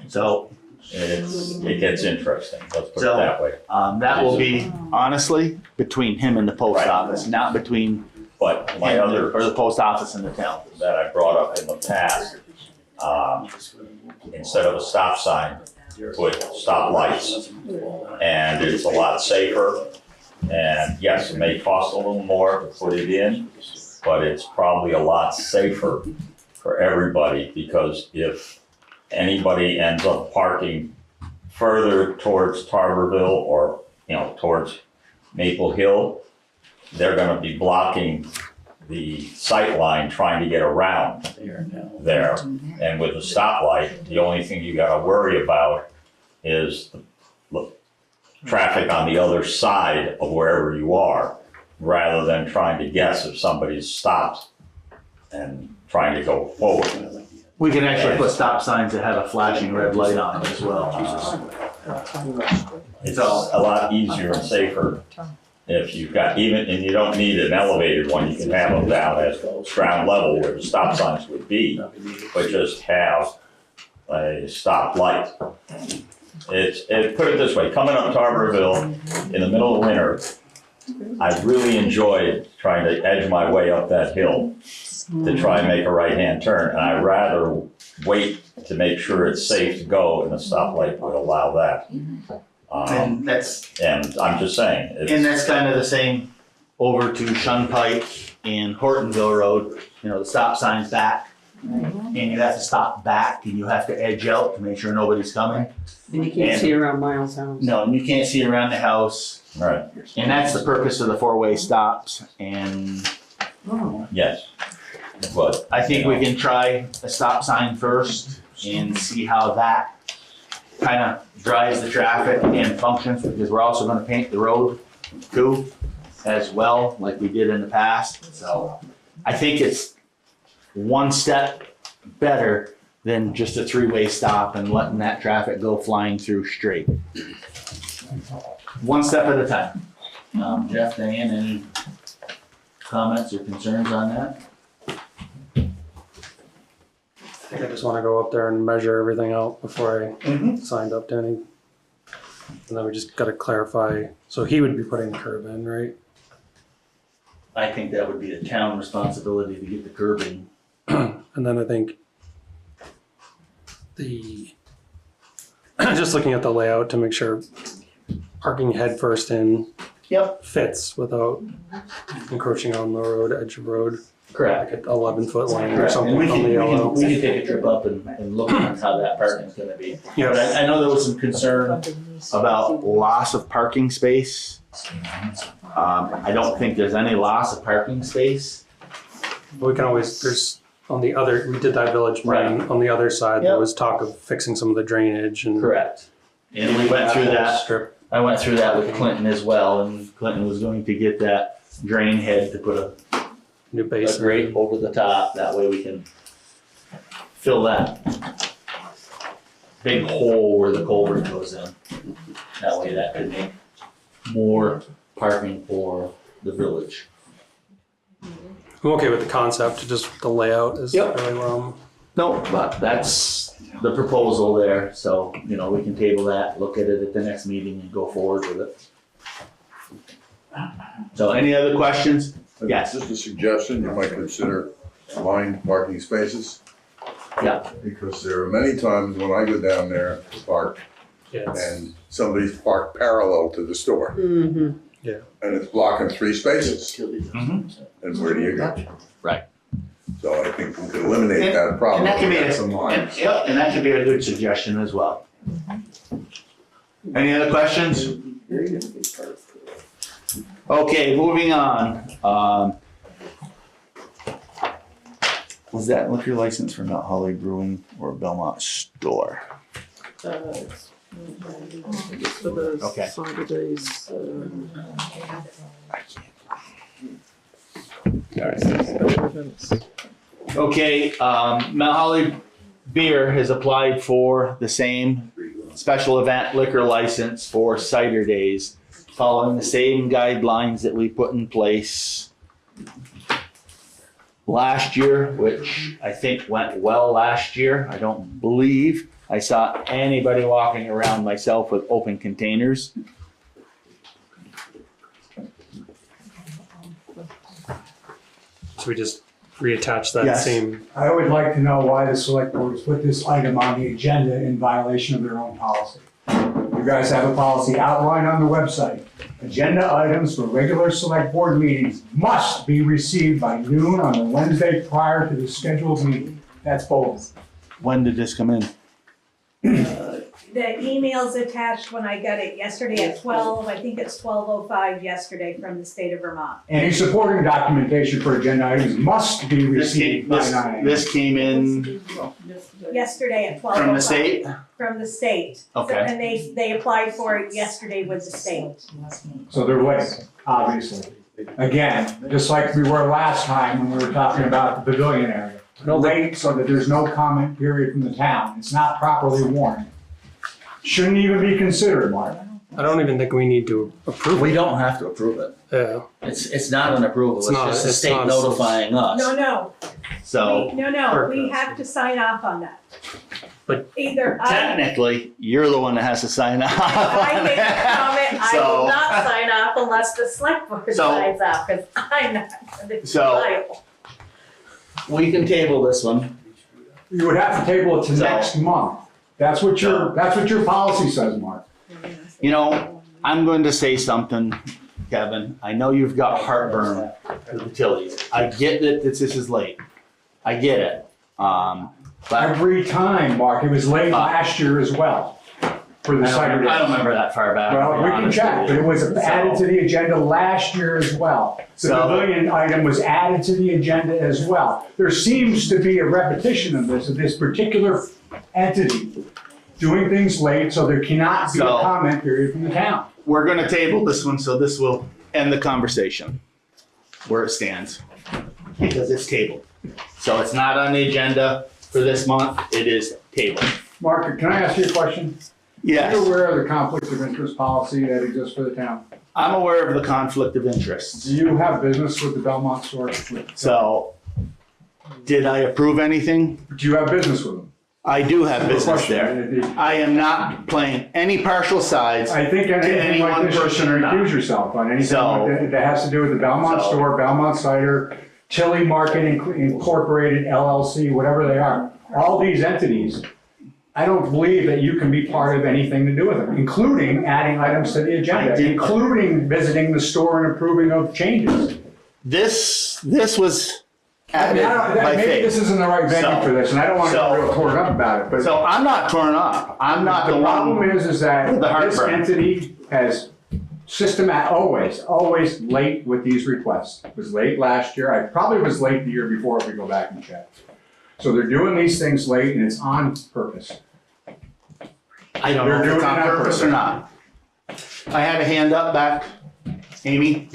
[SPEAKER 1] So
[SPEAKER 11] it gets interesting. Let's put it
[SPEAKER 1] So,
[SPEAKER 11] that way.
[SPEAKER 1] that will be honestly between him and the post
[SPEAKER 11] Right.
[SPEAKER 1] office, not between
[SPEAKER 11] But my
[SPEAKER 1] him
[SPEAKER 11] other
[SPEAKER 1] or the post office and the town.
[SPEAKER 11] that I brought up in the past, instead of a stop sign, put stop lights. And it's a lot safer. And yes, it may cost a little more to put it in, but it's probably a lot safer for everybody, because if anybody ends up parking further towards Tarverville or, towards Maple Hill, they're gonna be blocking the sight line trying to get around there. And with a stoplight, the only thing you gotta worry about is the traffic on the other side of wherever you are, rather than trying to guess if somebody's stopped and trying to go forward.
[SPEAKER 1] We can actually put stop signs that have a flashing red light on them as well.
[SPEAKER 11] It's a lot easier and safer if you've got and you don't need an elevated one, you can have them down at ground level where the stop signs would be, but just have a stop light. Put it this way, coming up Tarverville in the middle of winter, I really enjoyed trying to edge my way up that hill to try and make a right-hand turn, and I'd rather wait to make sure it's safe to go, and the stoplight would allow that.
[SPEAKER 1] And
[SPEAKER 11] I'm just saying.
[SPEAKER 1] And that's kind of the same over to Shunpike and Hortonville Road, the stop sign's back. And you have to stop back and you have to edge out to make sure nobody's coming.
[SPEAKER 3] And you can't see around Miles' house.
[SPEAKER 1] No, and you can't see around the house.
[SPEAKER 11] Right.
[SPEAKER 1] And that's the purpose of the four-way stops. And
[SPEAKER 11] Yes. But
[SPEAKER 1] I think we can try a stop sign first and see how that kind of drives the traffic and functions, because we're also gonna paint the road too, as well, like we did in the past. So I think it's one step better than just a three-way stop and letting that traffic go flying through straight. One step at a time. Jeff, Diane, any comments or concerns on that?
[SPEAKER 7] I think I just wanna go up there and measure everything out before I signed up to any. And then we just gotta clarify, so he would be putting the curb in, right?
[SPEAKER 1] I think that would be a town responsibility to get the curbing.
[SPEAKER 7] And then I think just looking at the layout to make sure parking head first in fits without encroaching on the road, edge of road.
[SPEAKER 1] Correct.
[SPEAKER 7] Like an 11-foot lane or
[SPEAKER 1] Correct.
[SPEAKER 7] something
[SPEAKER 1] And
[SPEAKER 7] on the yellow.
[SPEAKER 1] we can take a trip up and look at how that parking's gonna be.
[SPEAKER 7] Yeah.
[SPEAKER 1] But I know there was some concern about loss of parking space. I don't think there's any loss of parking space.
[SPEAKER 7] We can always, we did that village plan, on the other side, there was talk of fixing some of the drainage and.
[SPEAKER 1] Correct. And we went through that.
[SPEAKER 7] Strip.
[SPEAKER 1] I went through that with Clinton as well, and Clinton was going to get that drain head to put a
[SPEAKER 7] New base.
[SPEAKER 1] grate over the top, that way we can fill that big hole where the culvert goes in. That way that could make more parking for the village.
[SPEAKER 7] I'm okay with the concept, just the layout is
[SPEAKER 1] Yep.
[SPEAKER 7] really where I'm.
[SPEAKER 1] No, but that's the proposal there, so, you know, we can table that, look at it at the next meeting and go forward with it. So any other questions? Yes.
[SPEAKER 2] Just a suggestion, you might consider lined parking spaces.
[SPEAKER 1] Yeah.
[SPEAKER 2] Because there are many times when I go down there to park and somebody's parked parallel to the store.
[SPEAKER 3] Mm-hmm.
[SPEAKER 7] Yeah.
[SPEAKER 2] And it's blocking 3 spaces.
[SPEAKER 1] Mhm.
[SPEAKER 2] And where do you go?
[SPEAKER 1] Right.
[SPEAKER 2] So I think we could eliminate that problem.
[SPEAKER 1] And that can be
[SPEAKER 2] Get some lines.
[SPEAKER 1] and that could be a good suggestion as well. Any other questions? Okay, moving on. Was that liquor license for Mount Holly Brewing or Belmont Store?
[SPEAKER 15] It's for the
[SPEAKER 1] Okay.
[SPEAKER 15] cider days. Special events.
[SPEAKER 1] Okay, Mount Holly Beer has applied for the same special event liquor license for cider days, following the same guidelines that we put in place last year, which I think went well last year. I don't believe I saw anybody walking around myself with open containers.
[SPEAKER 7] So we just reattach that
[SPEAKER 1] Yes.
[SPEAKER 7] same.
[SPEAKER 14] I would like to know why the select board has put this item on the agenda in violation of their own policy. You guys have a policy outlined on the website. Agenda items for regular select board meetings must be received by noon on the Wednesday prior to the scheduled meeting. That's both.
[SPEAKER 1] When did this come in?
[SPEAKER 17] The email's attached when I got it yesterday at 12, I think it's 12:05 yesterday from the state of Vermont.
[SPEAKER 14] Any supporting documentation for agenda items must be received by 9 a.m.
[SPEAKER 1] This came in
[SPEAKER 17] Yesterday at 12:05.
[SPEAKER 1] from the state?
[SPEAKER 17] From the state.
[SPEAKER 1] Okay.
[SPEAKER 17] So, and they applied for it yesterday with the state.
[SPEAKER 14] So they're late, obviously. Again, just like we were last time when we were talking about the pavilion area. Late so that there's no comment period from the town. It's not properly warned. Shouldn't even be considered, Mark.
[SPEAKER 7] I don't even think we need to approve
[SPEAKER 1] We
[SPEAKER 7] it.
[SPEAKER 1] don't have to approve it.
[SPEAKER 7] Yeah.
[SPEAKER 1] It's not an approval,
[SPEAKER 7] It's
[SPEAKER 1] it's
[SPEAKER 7] not-
[SPEAKER 1] just the
[SPEAKER 7] it's
[SPEAKER 1] state
[SPEAKER 7] not-
[SPEAKER 1] notifying us.
[SPEAKER 17] No,
[SPEAKER 1] So
[SPEAKER 17] we have to sign off on that.
[SPEAKER 1] But
[SPEAKER 17] Either I
[SPEAKER 1] technically, you're the one that has to sign off.
[SPEAKER 17] I make a comment, I will
[SPEAKER 1] So-
[SPEAKER 17] not sign off unless the select board
[SPEAKER 1] So-
[SPEAKER 17] signs off, because I'm not gonna be
[SPEAKER 1] So-
[SPEAKER 17] liable.
[SPEAKER 1] We can table this one.
[SPEAKER 14] You would have to table it to
[SPEAKER 1] So-
[SPEAKER 14] next month. That's what your policy says, Mark.
[SPEAKER 1] You know, I'm going to say something, Kevin. I know you've got heartburn with the Tillies. I get that this is late. I get it. But
[SPEAKER 14] Every time, Mark, it was late last year as well for the cider
[SPEAKER 1] I don't
[SPEAKER 14] days.
[SPEAKER 1] remember that far back.
[SPEAKER 14] Well,
[SPEAKER 1] to be
[SPEAKER 14] we can
[SPEAKER 1] honest
[SPEAKER 14] check,
[SPEAKER 1] with
[SPEAKER 14] but
[SPEAKER 1] you.
[SPEAKER 14] it was added to the agenda last year as well. The
[SPEAKER 1] So-
[SPEAKER 14] pavilion item was added to the agenda as well. There seems to be a repetition of this particular entity doing things late, so there cannot be a
[SPEAKER 1] So-
[SPEAKER 14] comment period from the town.
[SPEAKER 1] We're gonna table this one, so this will end the conversation where it stands. Because it's tabled. So it's not on the agenda for this month, it is tabled.
[SPEAKER 14] Mark, can I ask you a question?
[SPEAKER 1] Yes.
[SPEAKER 14] Are you aware of the conflict of interest policy that exists for the town?
[SPEAKER 1] I'm aware of the conflict of interest.
[SPEAKER 14] Do you have business with the Belmont store?
[SPEAKER 1] So, did I approve anything?
[SPEAKER 14] Do you have business with them?
[SPEAKER 1] I do have business
[SPEAKER 14] Question.
[SPEAKER 1] there. I am not playing any partial sides
[SPEAKER 14] I think
[SPEAKER 1] to
[SPEAKER 14] anything
[SPEAKER 1] any
[SPEAKER 14] like
[SPEAKER 1] one
[SPEAKER 14] this, you
[SPEAKER 1] person
[SPEAKER 14] should
[SPEAKER 1] or not.
[SPEAKER 14] recuse yourself on anything
[SPEAKER 1] So-
[SPEAKER 14] like that has to do with the Belmont
[SPEAKER 1] So-
[SPEAKER 14] store, Belmont Cider, Tilly Market Incorporated, LLC, whatever they are. All these entities, I don't believe that you can be part of anything to do with them, including adding items to the
[SPEAKER 1] I
[SPEAKER 14] agenda,
[SPEAKER 1] did-
[SPEAKER 14] including visiting the store and approving of changes.
[SPEAKER 1] This was
[SPEAKER 14] I mean,
[SPEAKER 1] added by
[SPEAKER 14] maybe this
[SPEAKER 1] faith.
[SPEAKER 14] isn't the right venue
[SPEAKER 1] So-
[SPEAKER 14] for this, and I don't want to
[SPEAKER 1] so-
[SPEAKER 14] get real torn up about it, but.
[SPEAKER 1] So I'm not torn up. I'm not the
[SPEAKER 14] The problem
[SPEAKER 1] one.
[SPEAKER 14] is that
[SPEAKER 1] with the
[SPEAKER 14] this
[SPEAKER 1] heartburn.
[SPEAKER 14] entity has always late with these requests. It was late last year, I probably was late the year before if we go back and check. So they're doing these things late and it's on purpose.
[SPEAKER 1] I don't know
[SPEAKER 14] They're
[SPEAKER 1] if
[SPEAKER 14] doing
[SPEAKER 1] it's
[SPEAKER 14] it
[SPEAKER 1] on
[SPEAKER 14] on
[SPEAKER 1] purpose or
[SPEAKER 14] purpose.
[SPEAKER 1] not. I had a hand up back. Amy?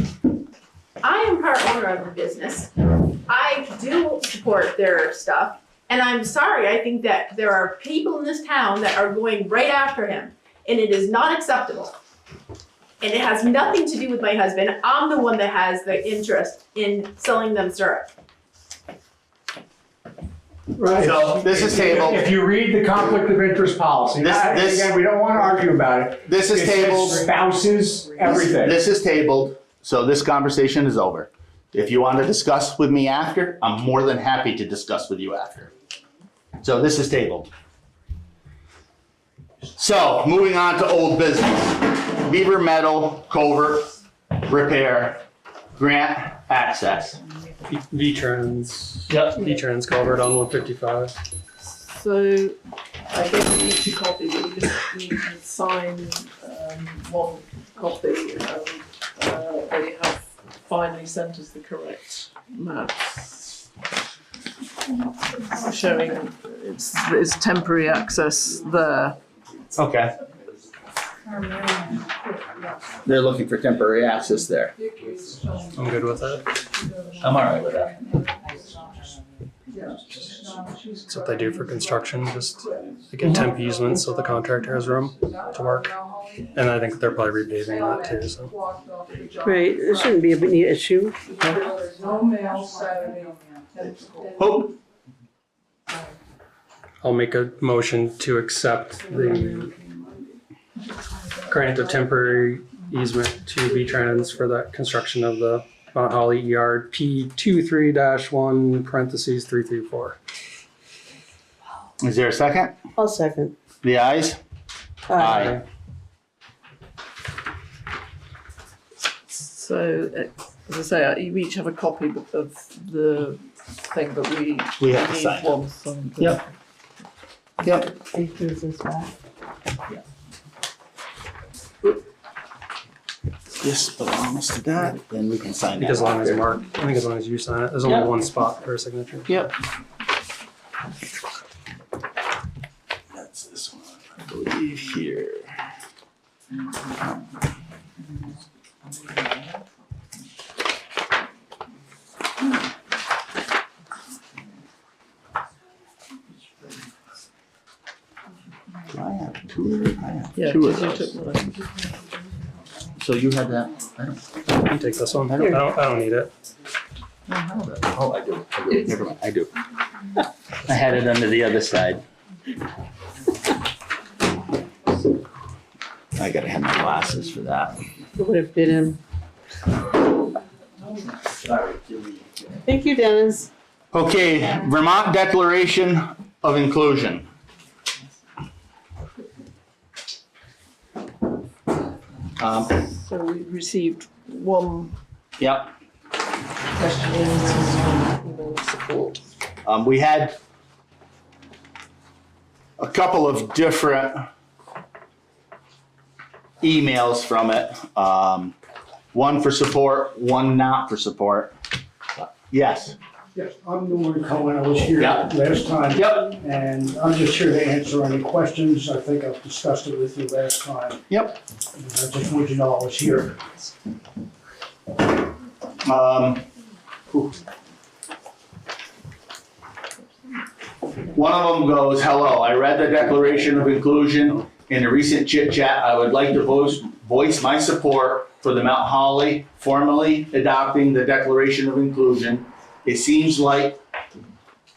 [SPEAKER 12] I am part owner of the business. I do support their stuff. And I'm sorry, I think that there are people in this town that are going right after him. And it is not acceptable. And it has nothing to do with my husband. I'm the one that has the interest in selling them syrup.
[SPEAKER 14] Right.
[SPEAKER 1] So this is tabled.
[SPEAKER 14] If you read the conflict of interest policy, again, we don't want to argue about it.
[SPEAKER 1] This is
[SPEAKER 14] It says
[SPEAKER 1] tabled.
[SPEAKER 14] Spouses, everything.
[SPEAKER 1] This is tabled, so this conversation is over. If you want to discuss with me after, I'm more than happy to discuss with you after. So this is tabled. So, moving on to old business. Beaver Meadow Culvert Repair Grant Access.
[SPEAKER 7] V-Trans.
[SPEAKER 1] Yep.
[SPEAKER 7] V-Trans culvert on 155.
[SPEAKER 15] So I gave you each a copy, but you just need to sign one copy and they have finally sent us the correct maps showing it's temporary access there.
[SPEAKER 1] Okay. They're looking for temporary access there.
[SPEAKER 7] I'm good with that.
[SPEAKER 1] I'm all right with that.
[SPEAKER 7] That's what they do for construction, just they get temp easements so the contractor has room to work. And I think they're probably repaving that too, so.
[SPEAKER 3] Right, it shouldn't be any issue.
[SPEAKER 1] Hope.
[SPEAKER 7] I'll make a motion to accept the grant of temporary easement to V-Trans for the construction of the Mount Holly yard P23-1 parentheses 334.
[SPEAKER 1] Is there a second?
[SPEAKER 3] I'll second.
[SPEAKER 1] The ayes? Aye.
[SPEAKER 15] So, as I say, you each have a copy of the thing, but
[SPEAKER 1] We have to
[SPEAKER 15] need
[SPEAKER 1] sign it.
[SPEAKER 15] one signed.
[SPEAKER 1] Yep. Yep.
[SPEAKER 3] Here's this back.
[SPEAKER 1] This belongs to that, then we can
[SPEAKER 7] I
[SPEAKER 1] sign
[SPEAKER 7] think
[SPEAKER 1] that.
[SPEAKER 7] as long as
[SPEAKER 1] after.
[SPEAKER 7] Mark, I think as long as you sign it, there's only
[SPEAKER 1] Yep.
[SPEAKER 7] one spot for a signature.
[SPEAKER 3] Yep.
[SPEAKER 1] That's this one, I believe, here. Do I have two? I have
[SPEAKER 15] Yeah,
[SPEAKER 1] two of
[SPEAKER 15] because you
[SPEAKER 1] those.
[SPEAKER 15] took mine.
[SPEAKER 1] So you had that? I don't.
[SPEAKER 7] You can take this one. I don't need it.
[SPEAKER 1] Oh, I do. Never mind, I do. I had it under the other side. I gotta have my glasses for that.
[SPEAKER 3] It would have been him. Thank you, Dennis.
[SPEAKER 1] Okay, Vermont Declaration of Inclusion.
[SPEAKER 15] So we received one
[SPEAKER 1] Yep.
[SPEAKER 15] question and email support.
[SPEAKER 1] We had a couple of different emails from it. One for support, one not for support. Yes.
[SPEAKER 14] Yes, I'm the one calling. I was here
[SPEAKER 1] Yep.
[SPEAKER 14] last time.
[SPEAKER 1] Yep.
[SPEAKER 14] And I'm just here to answer any questions. I think I've discussed it with you last time.
[SPEAKER 1] Yep.
[SPEAKER 14] I just wanted you to know I was here.
[SPEAKER 1] One of them goes, hello, I read the Declaration of Inclusion. In a recent chit chat, I would like to voice my support for the Mount Holly formally adopting the Declaration of Inclusion. It seems like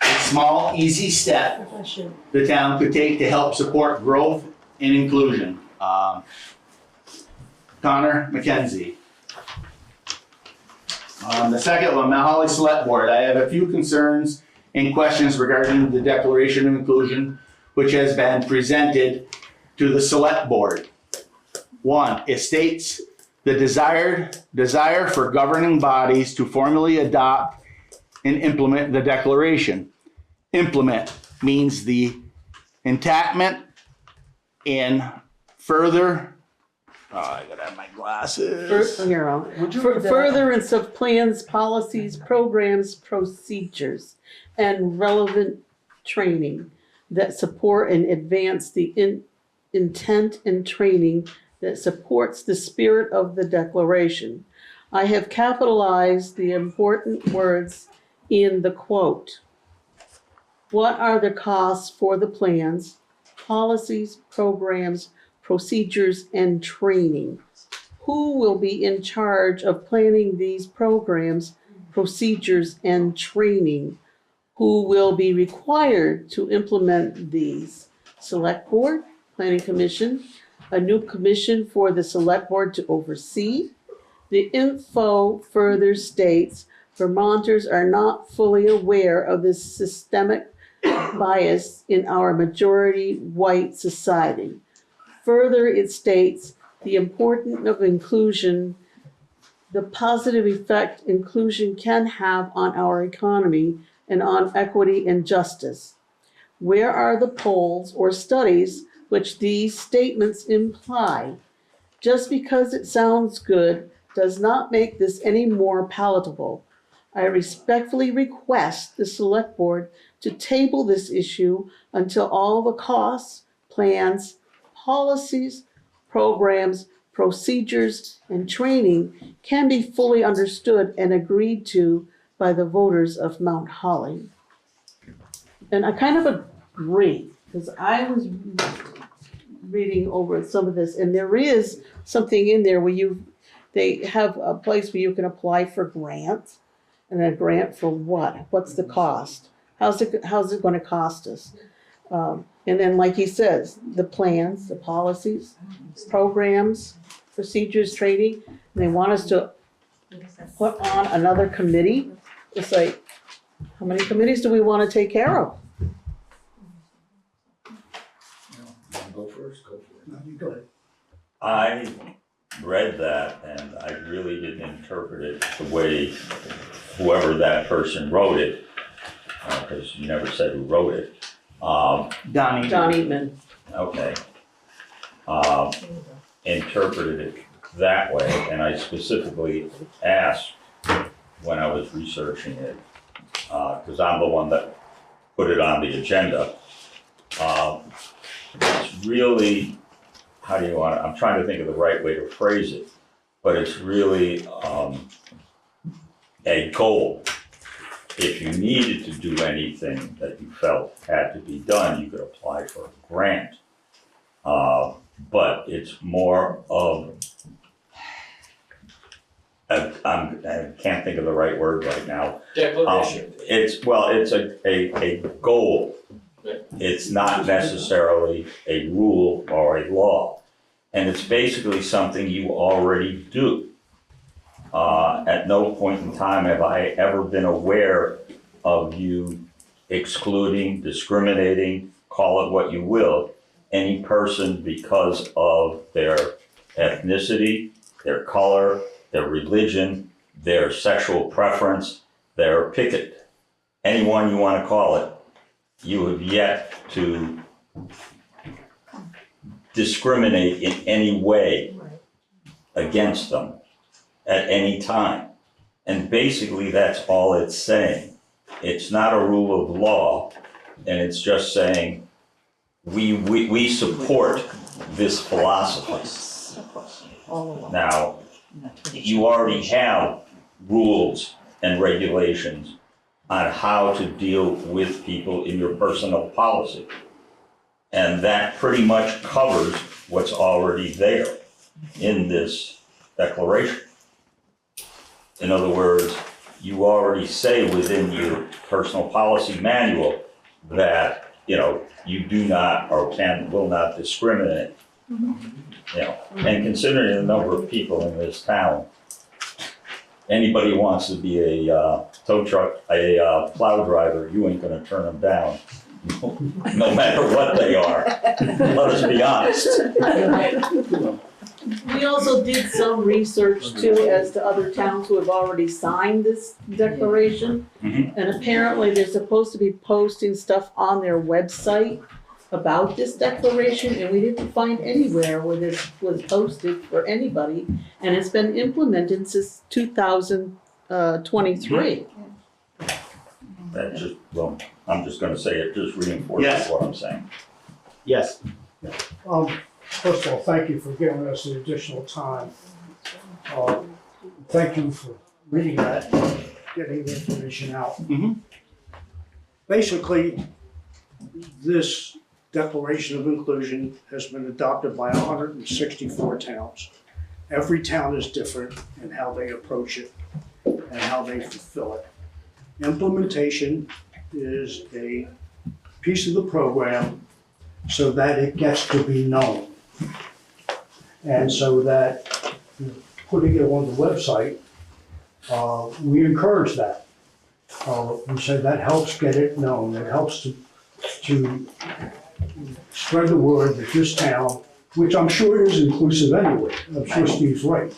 [SPEAKER 1] a small, easy step the town could take to help support growth and inclusion. Connor McKenzie. The second one, Mount Holly Selectboard. I have a few concerns and questions regarding the Declaration of Inclusion, which has been presented to the Select Board. One, it states the desire for governing bodies to formally adopt and implement the Declaration. Implement means the enactment and further. Oh, I gotta have my glasses.
[SPEAKER 3] Furtherance of plans, policies, programs, procedures, and relevant training that support and advance the intent and training that supports the spirit of the Declaration. I have capitalized the important words in the quote. What are the costs for the plans, policies, programs, procedures, and training? Who will be in charge of planning these programs, procedures, and training? Who will be required to implement these? Select Board, Planning Commission, a new commission for the Select Board to oversee. The info further states Vermonters are not fully aware of this systemic bias in our majority white society. Further, it states the importance of inclusion, the positive effect inclusion can have on our economy and on equity and justice. Where are the polls or studies which these statements imply? Just because it sounds good does not make this any more palatable. I respectfully request the Select Board to table this issue until all the costs, plans, policies, programs, procedures, and training can be fully understood and agreed to by the voters of Mount Holly. And I kind of agree, because I was reading over some of this, and there is something in there where they have a place where you can apply for grants, and a grant for what? What's the cost? How's it going to cost us? And then, like he says, the plans, the policies, programs, procedures, training, and they want us to put on another committee. It's like, how many committees do we want to take care of?
[SPEAKER 8] Go first, go for it.
[SPEAKER 14] Go ahead.
[SPEAKER 11] I read that and I really didn't interpret it the way whoever that person wrote it, because you never said who wrote it.
[SPEAKER 3] Don Eatman.
[SPEAKER 11] Okay. Interpreted it that way, and I specifically asked when I was researching it, because I'm the one that put it on the agenda. It's really, how do you want it? I'm trying to think of the right way to phrase it, but it's really a goal. If you needed to do anything that you felt had to be done, you could apply for a grant. But it's more of, I can't think of the right word right now.
[SPEAKER 8] Declaration.
[SPEAKER 11] It's a goal. It's not necessarily a rule or a law. And it's basically something you already do. At no point in time have I ever been aware of you excluding, discriminating, call it what you will, any person because of their ethnicity, their color, their religion, their sexual preference, their picket, anyone you want to call it. You have yet to discriminate in any way against them at any time. And basically that's all it's saying. It's not a rule of law, and it's just saying we support this philosophy. Now, you already have rules and regulations on how to deal with people in your personnel policy. And that pretty much covers what's already there in this declaration. In other words, you already say within your personal policy manual that, you do not or will not discriminate. And considering the number of people in this town, anybody who wants to be a tow truck, a plow driver, you ain't gonna turn them down, no matter what they are. Let us be honest.
[SPEAKER 3] We also did some research too as to other towns who have already signed this declaration.
[SPEAKER 11] Mm-hmm.
[SPEAKER 3] And apparently they're supposed to be posting stuff on their website about this declaration, and we didn't find anywhere where this was posted for anybody. And it's been implemented since 2023.
[SPEAKER 11] That just, I'm just gonna say it just reinforces what I'm saying.
[SPEAKER 1] Yes.
[SPEAKER 18] First of all, thank you for giving us the additional time.
[SPEAKER 14] thank you for reading that, getting the information out.
[SPEAKER 1] Mhm.
[SPEAKER 14] Basically, this Declaration of Inclusion has been adopted by 164 towns. Every town is different in how they approach it and how they fulfill it. Implementation is a piece of the program so that it gets to be known. And so that putting it on the website, we encourage that. We say that helps get it known. It helps to spread the word that this town, which I'm sure is inclusive anyway, I'm sure Steve's right.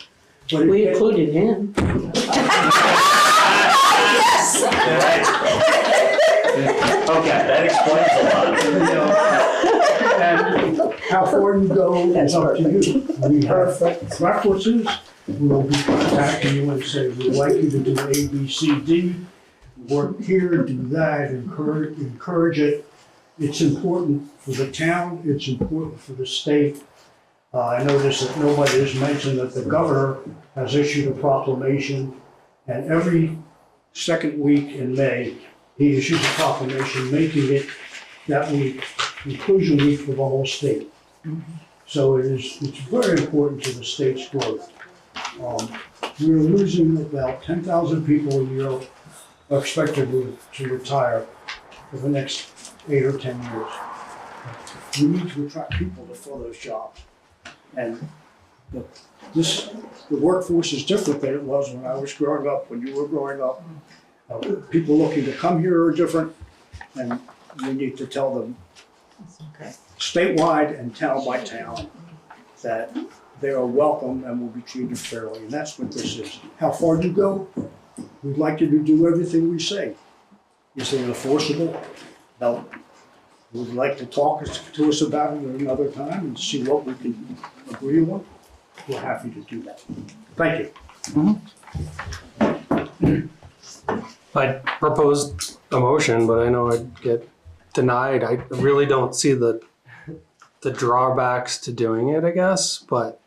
[SPEAKER 14] But
[SPEAKER 3] We included him.
[SPEAKER 12] Yes!
[SPEAKER 11] Okay, that explains a lot.
[SPEAKER 14] And how far you go is up to you. We have references, we'll be contacting you and say, we'd like you to do A, B, C, D, work here, do that, encourage it. It's important for the town, it's important for the state. I noticed that nobody has mentioned that the governor has issued a proclamation, and every second week in May, he issues a proclamation making it that week Inclusion Week for the whole state. So it's very important to the state's growth. We're losing about 10,000 people a year are expected to retire for the next 8 or 10 years. We need to attract people to fill those jobs. And the workforce is different than it was when I was growing up, when you were growing up. People looking to come here are different, and we need to tell them statewide and town by town that they are welcome and will be treated fairly, and that's what this is. How far you go, we'd like you to do everything we say. Is it enforceable? No. Would you like to talk to us about it at another time and see what we can agree on? We're happy to do that. Thank you.
[SPEAKER 7] I proposed a motion, but I know I'd get denied. I really don't see the drawbacks to doing it, I guess, but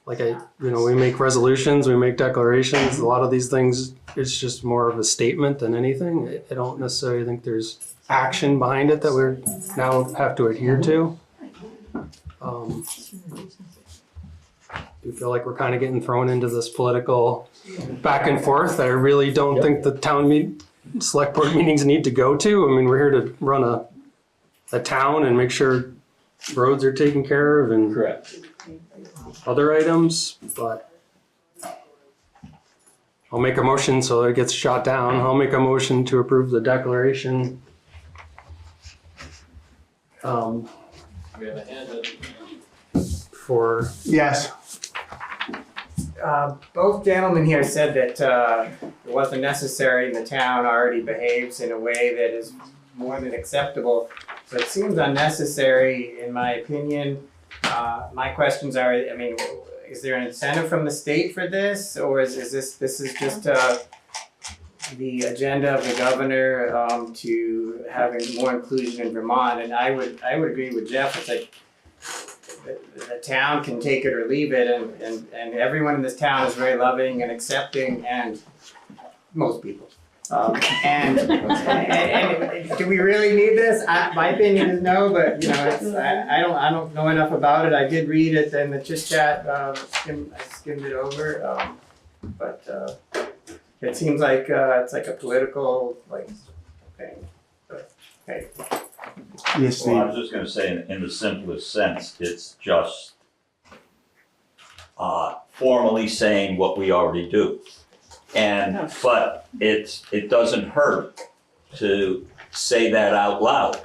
[SPEAKER 7] we make resolutions, we make declarations. A lot of these things, it's just more of a statement than anything. I don't necessarily think there's action behind it that we now have to adhere to. Do feel like we're kind of getting thrown into this political back and forth that I really don't think the town select board meetings need to go to. I mean, we're here to run a town and make sure roads are taken care of and other items, but I'll make a motion so it gets shot down. I'll make a motion to approve the declaration.
[SPEAKER 8] We have a hand up.
[SPEAKER 7] For
[SPEAKER 1] Yes.
[SPEAKER 18] Both gentlemen here said that it wasn't necessary and the town already behaves in a way that is more than acceptable. So it seems unnecessary in my opinion. My questions are, I mean, is there an incentive from the state for this, or is this is just the agenda of the governor to having more inclusion in Vermont? And I would agree with Jeff. It's like the town can take it or leave it, and everyone in this town is very loving and accepting, and most people. And do we really need this? My opinion is no, but I don't know enough about it. I did read it in the chit chat. I skimmed it over, but it seems like it's like a political thing. But, hey.
[SPEAKER 1] Yes,
[SPEAKER 11] Well, I was just gonna say, in the simplest sense, it's just formally saying what we already do. But it doesn't hurt to say that out loud,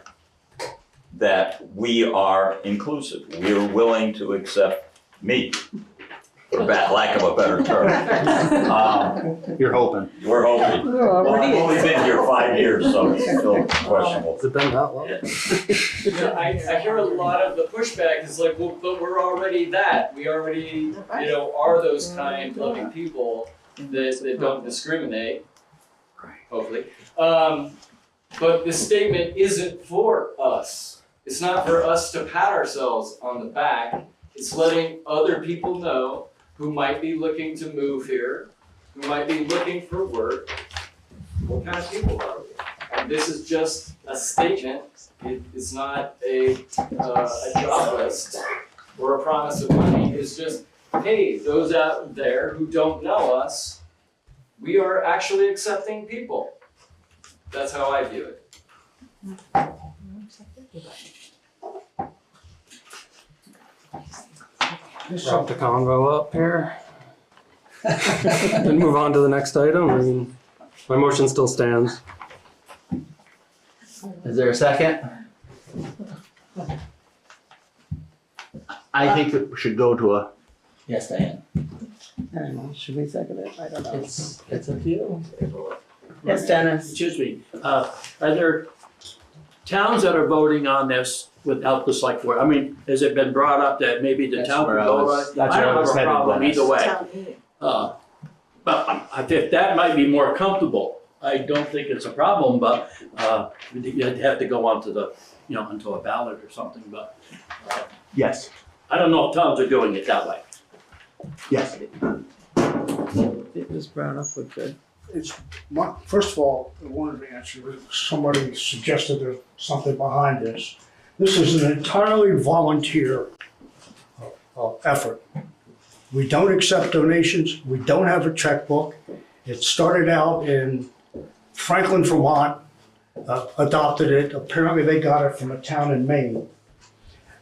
[SPEAKER 11] that we are inclusive. We're willing to accept me, for lack of a better term.
[SPEAKER 1] You're hoping.
[SPEAKER 11] We're hoping. Well, I've only been here 5 years, so it's still questionable.
[SPEAKER 7] Has it been that long?
[SPEAKER 8] I hear a lot of the pushback is like, well, but we're already that. We already, are those kind, loving people that don't discriminate, hopefully. But this statement isn't for us. It's not for us to pat ourselves on the back. It's letting other people know who might be looking to move here, who might be looking for work. What kind of people are we? And this is just a statement. It's not a job list or a promise of money. It's just, hey, those out there who don't know us, we are actually accepting people. That's how I view it.
[SPEAKER 7] Wrap the convo up here. And move on to the next item. I mean, my motion still stands.
[SPEAKER 1] Is there a second? I think it should go to a, yes, Diane.
[SPEAKER 3] I don't know, should we second it? I don't know.
[SPEAKER 10] It's up to you.
[SPEAKER 3] Yes, Dennis?
[SPEAKER 10] Excuse me, are there towns that are voting on this without the select board? I mean, has it been brought up that maybe the
[SPEAKER 1] That's
[SPEAKER 10] town
[SPEAKER 1] where
[SPEAKER 10] could
[SPEAKER 1] I
[SPEAKER 10] vote
[SPEAKER 1] was-
[SPEAKER 10] on it?
[SPEAKER 1] that's
[SPEAKER 10] I
[SPEAKER 1] where I
[SPEAKER 10] don't
[SPEAKER 1] was
[SPEAKER 10] have a
[SPEAKER 1] headed,
[SPEAKER 10] problem
[SPEAKER 1] Dennis.
[SPEAKER 10] either way. But if that might be more comfortable, I don't think it's a problem, but you'd have to go onto the, onto a ballot or something, but
[SPEAKER 1] yes,
[SPEAKER 10] I don't know if towns are doing it that way.
[SPEAKER 1] yes.
[SPEAKER 3] It was brought up with good.
[SPEAKER 19] First of all, I wanted to answer, somebody suggested there's something behind this. This is an entirely volunteer effort. We don't accept donations, we don't have a checkbook. It started out in Franklin, Vermont, adopted it. Apparently they got it from a town in Maine.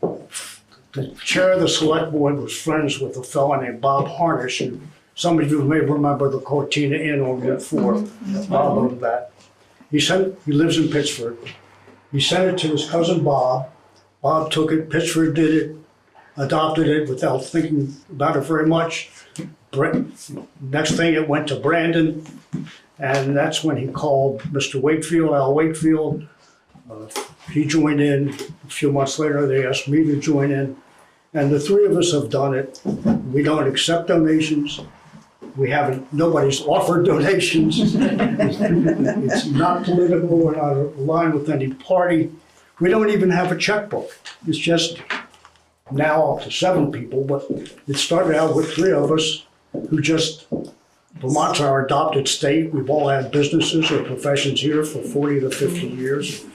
[SPEAKER 19] The chair of the select board was friends with a fellow named Bob Harnish, and some of you may remember the Cortina Inn on Route 4. Bob owned that. He lives in Pittsburgh. He sent it to his cousin Bob. Bob took it, Pittsburgh did it, adopted it without thinking about it very much. Next thing it went to Brandon, and that's when he called Mr. Wakefield, Al Wakefield. He joined in. A few months later, they asked me to join in. And the three of us have done it. We don't accept donations. Nobody's offered donations. It's not political, we're not aligned with any party. We don't even have a checkbook. It's just now up to 7 people, but it started out with 3 of us who Vermont's our adopted state. We've all had businesses or professions here for 40 to 50 years.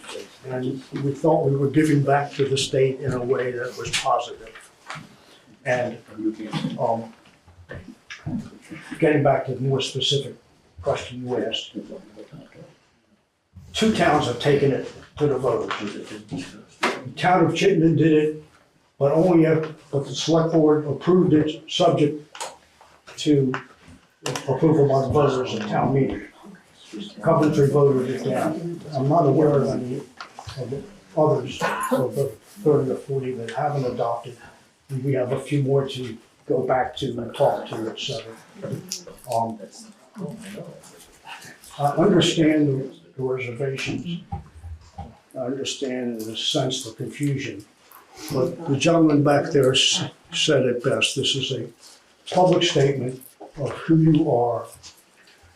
[SPEAKER 19] And we thought we were giving back to the state in a way that was positive. And getting back to the more specific question you asked, 2 towns have taken it to the voters. The town of Chittenden did it, but but the select board approved it subject to approval by the voters at town meeting. Coventry voted it down. I'm not aware of any of the others, of the 30 or 40 that haven't adopted. We have a few more to go back to and talk to, etc. I understand the reservations. I understand, in a sense, the confusion. But the gentleman back there said it best. This is a public statement of who you are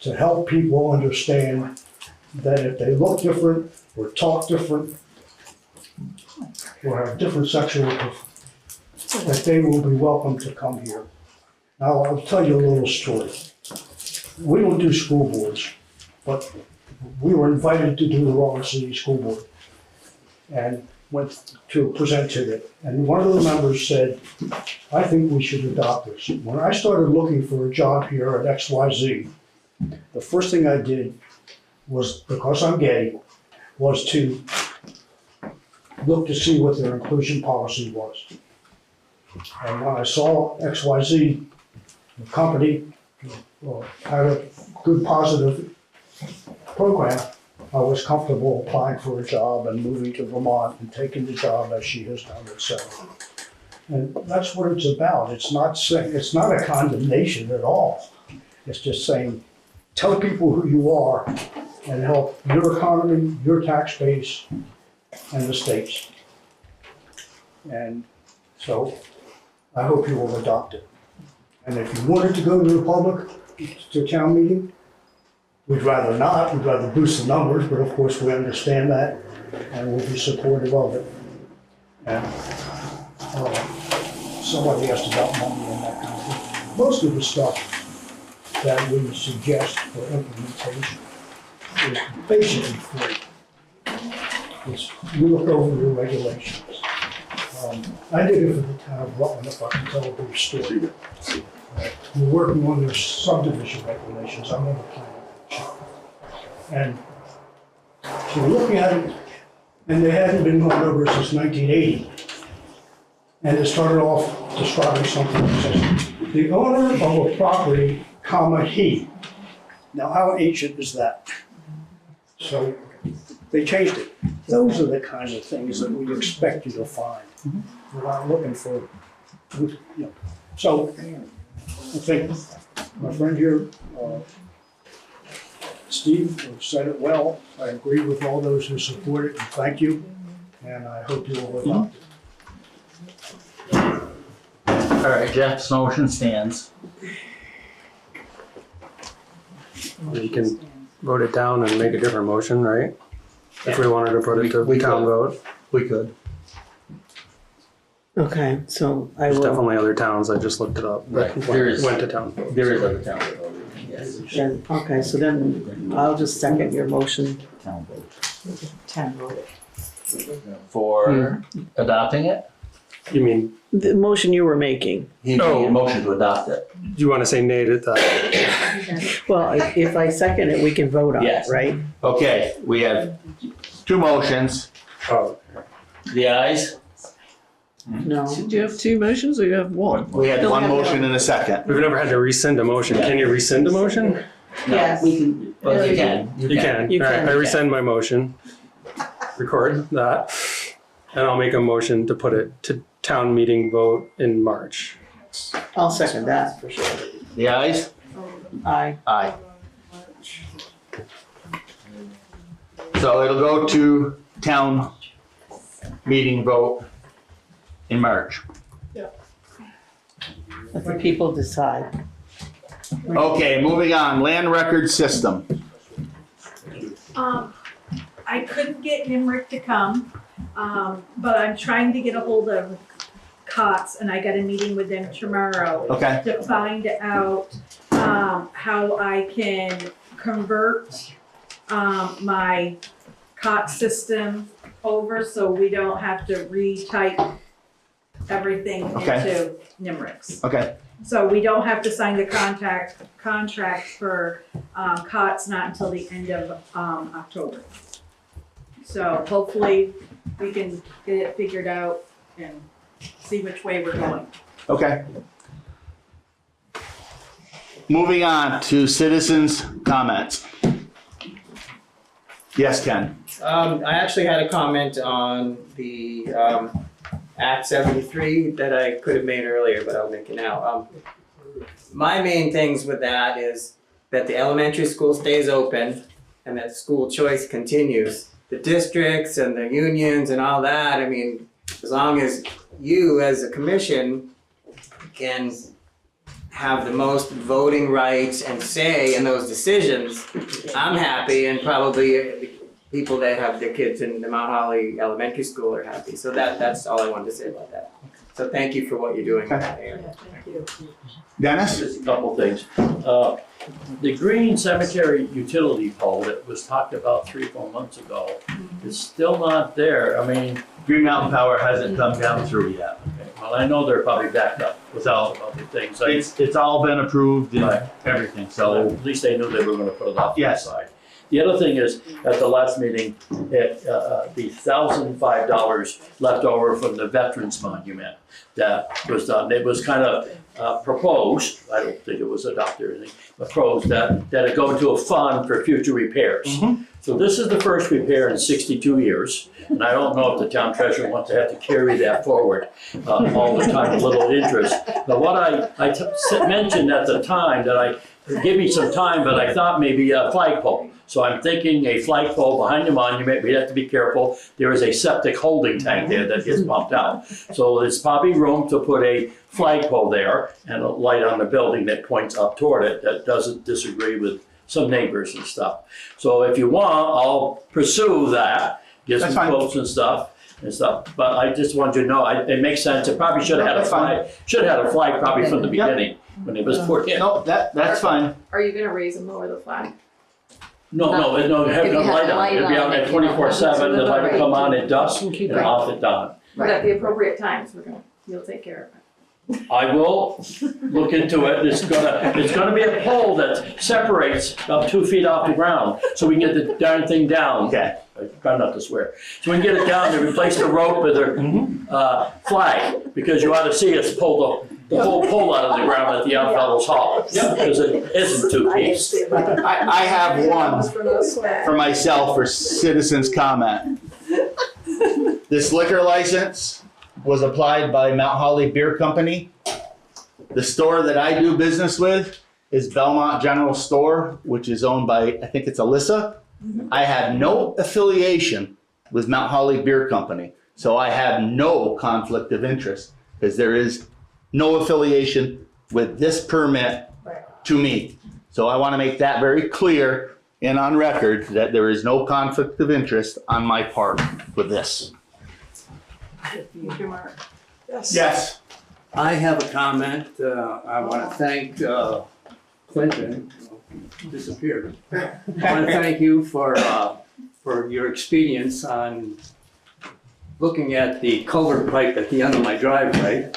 [SPEAKER 19] to help people understand that if they look different or talk different or have different sexual, that they will be welcome to come here. Now, I'll tell you a little story. We don't do school boards, but we were invited to do the Rollins City School Board and went to present to it. And one of the members said, I think we should adopt this. When I started looking for a job here at XYZ, the first thing I did was, because I'm gay, was to look to see what their inclusion policy was. And when I saw XYZ, the company had a good positive program, I was comfortable applying for a job and moving to Vermont and taking the job as she has done, etc. And that's what it's about. It's not a condemnation at all. It's just saying, tell people who you are and help your economy, your tax base, and the state's. And so I hope you will adopt it. And if you wanted to go to the public, to town meeting, we'd rather not. We'd rather boost the numbers, but of course we understand that and we'll be supportive of it. And somebody asked about money and that kind of thing. most of the stuff that we suggest for implementation is basically free. You look over your regulations. I did it for the town of Rutland, if I can tell a brief story. We're working on their subdivision regulations, I'm on the planning commission. And so we're looking at it, and they hadn't been gone over since 1980. And it started off describing something that says, the owner of a property, comma, he. Now, how ancient is that? So they changed it. Those are the kind of things that we expect you to find. We're not looking for, you know. So I think my friend here, Steve, said it well. I agree with all those who support it, and thank you. And I hope you will adopt it.
[SPEAKER 1] All right, Jeff's motion stands.
[SPEAKER 7] We can vote it down and make a different motion, right? If we wanted to put it to town vote.
[SPEAKER 1] We could.
[SPEAKER 3] Okay, so I
[SPEAKER 7] There's
[SPEAKER 3] will,
[SPEAKER 7] definitely other towns, I just looked it up.
[SPEAKER 1] Right,
[SPEAKER 7] that
[SPEAKER 1] there is.
[SPEAKER 7] Went to town vote.
[SPEAKER 1] There is other towns that voted, yes.
[SPEAKER 3] then, okay, so then I'll just second your motion.
[SPEAKER 1] Town vote.
[SPEAKER 13] Town vote.
[SPEAKER 1] For adopting it?
[SPEAKER 7] You mean,
[SPEAKER 3] The motion you were making.
[SPEAKER 1] He made a motion to adopt it.
[SPEAKER 7] do you want to say nay to that?
[SPEAKER 3] Well, if I second it, we can vote on it,
[SPEAKER 1] Yes.
[SPEAKER 3] right?
[SPEAKER 1] Okay, we have two motions.
[SPEAKER 7] Oh,
[SPEAKER 1] The ayes?
[SPEAKER 3] No.
[SPEAKER 15] Did you have two motions or you have one?
[SPEAKER 1] We had one motion and a second.
[SPEAKER 7] we've never had to rescind a motion. Can you rescind a motion?
[SPEAKER 3] Yes.
[SPEAKER 1] We can, well, you can.
[SPEAKER 7] You can.
[SPEAKER 3] You
[SPEAKER 7] All right,
[SPEAKER 3] can.
[SPEAKER 7] I rescind my motion. Record that. And I'll make a motion to put it to town meeting vote in March.
[SPEAKER 3] I'll second that for sure.
[SPEAKER 1] The ayes?
[SPEAKER 3] Aye.
[SPEAKER 1] Aye. So it'll go to town meeting vote in March.
[SPEAKER 3] Let the people decide.
[SPEAKER 1] Okay, moving on, land record system.
[SPEAKER 17] I couldn't get Nimrick to come, but I'm trying to get a hold of COTS, and I got a meeting with them tomorrow.
[SPEAKER 1] Okay.
[SPEAKER 17] To find out, how I can convert, my COTS system over, so we don't have to retype everything
[SPEAKER 1] Okay.
[SPEAKER 17] into Nimrick's.
[SPEAKER 1] Okay,
[SPEAKER 17] So we don't have to sign the contract for COTS not until the end of October. So hopefully we can get it figured out and see which way we're going.
[SPEAKER 1] okay. Moving on to citizens' comments. Yes, Ken?
[SPEAKER 18] I actually had a comment on the Act 73 that I could have made earlier, but I'll make it now. My main things with that is that the elementary school stays open and that school choice continues. The districts and the unions and all that, I mean, as long as you as a commission can have the most voting rights and say in those decisions, I'm happy, and probably people that have their kids in the Mount Holly Elementary School are happy. So that's all I wanted to say about that. So thank you for what you're doing in that area.
[SPEAKER 1] Dennis?
[SPEAKER 10] Just a couple things. The green cemetery utility pole that was talked about 3 or 4 months ago is still not there. I mean,
[SPEAKER 1] Green Mountain Power hasn't come down through yet.
[SPEAKER 10] well, I know they're probably backed up with all of other things.
[SPEAKER 1] It's all been approved and
[SPEAKER 10] Right.
[SPEAKER 1] everything,
[SPEAKER 10] So
[SPEAKER 1] so,
[SPEAKER 10] at least they knew they were gonna put it off to the
[SPEAKER 1] Yes.
[SPEAKER 10] side. The other thing is, at the last meeting, the $1,005 left over from the Veterans Monument that was done, it was kind of proposed, I don't think it was adopted or anything, but proposed that it go into a fund for future repairs. So this is the first repair in 62 years, and I don't know if the town treasurer wants to have to carry that forward all the time, with little interest. But what I mentioned at the time, that give me some time, but I thought maybe a flagpole. So I'm thinking a flagpole behind the monument. We have to be careful. There is a septic holding tank there that gets pumped out. So there's probably room to put a flagpole there and a light on the building that points up toward it that doesn't disagree with some neighbors and stuff. So if you want, I'll pursue that, get some quotes and stuff. But I just wanted you to know, it makes sense. It probably should have had a flag. Should have had a flag probably from the beginning. when it was put in.
[SPEAKER 1] No, that's fine.
[SPEAKER 5] Are you gonna raise and lower the flag?
[SPEAKER 10] No, have
[SPEAKER 13] If
[SPEAKER 10] no
[SPEAKER 13] you have
[SPEAKER 10] light
[SPEAKER 13] the
[SPEAKER 10] on,
[SPEAKER 13] light
[SPEAKER 10] it'd be
[SPEAKER 13] on,
[SPEAKER 10] on
[SPEAKER 13] if
[SPEAKER 10] at
[SPEAKER 13] you don't have
[SPEAKER 10] 24/7, the light will come on at dusk and
[SPEAKER 13] Right.
[SPEAKER 10] off at dawn.
[SPEAKER 5] But at the appropriate times, you'll take care of it.
[SPEAKER 10] I will look into it, it's gonna be a pole that separates about 2 feet off the ground, so we can get the darn thing down.
[SPEAKER 1] Okay.
[SPEAKER 10] I try not to swear. So we can get it down, to replace the rope with a flag, because you ought to see us pull the whole pole out of the ground at the Young Fellows Hall. Because it isn't 2 piece.
[SPEAKER 1] I have one for myself for citizens' comment. This liquor license was applied by Mount Holly Beer Company. The store that I do business with is Belmont General Store, which is owned by, I think it's Alyssa. I have no affiliation with Mount Holly Beer Company, so I have no conflict of interest, because there is no affiliation with this permit to me. So I want to make that very clear and on record that there is no conflict of interest on my part with this. Yes.
[SPEAKER 20] I have a comment. I want to thank Clinton, disappeared. I want to thank you for your expedience on looking at the culvert pipe at the end of my driveway,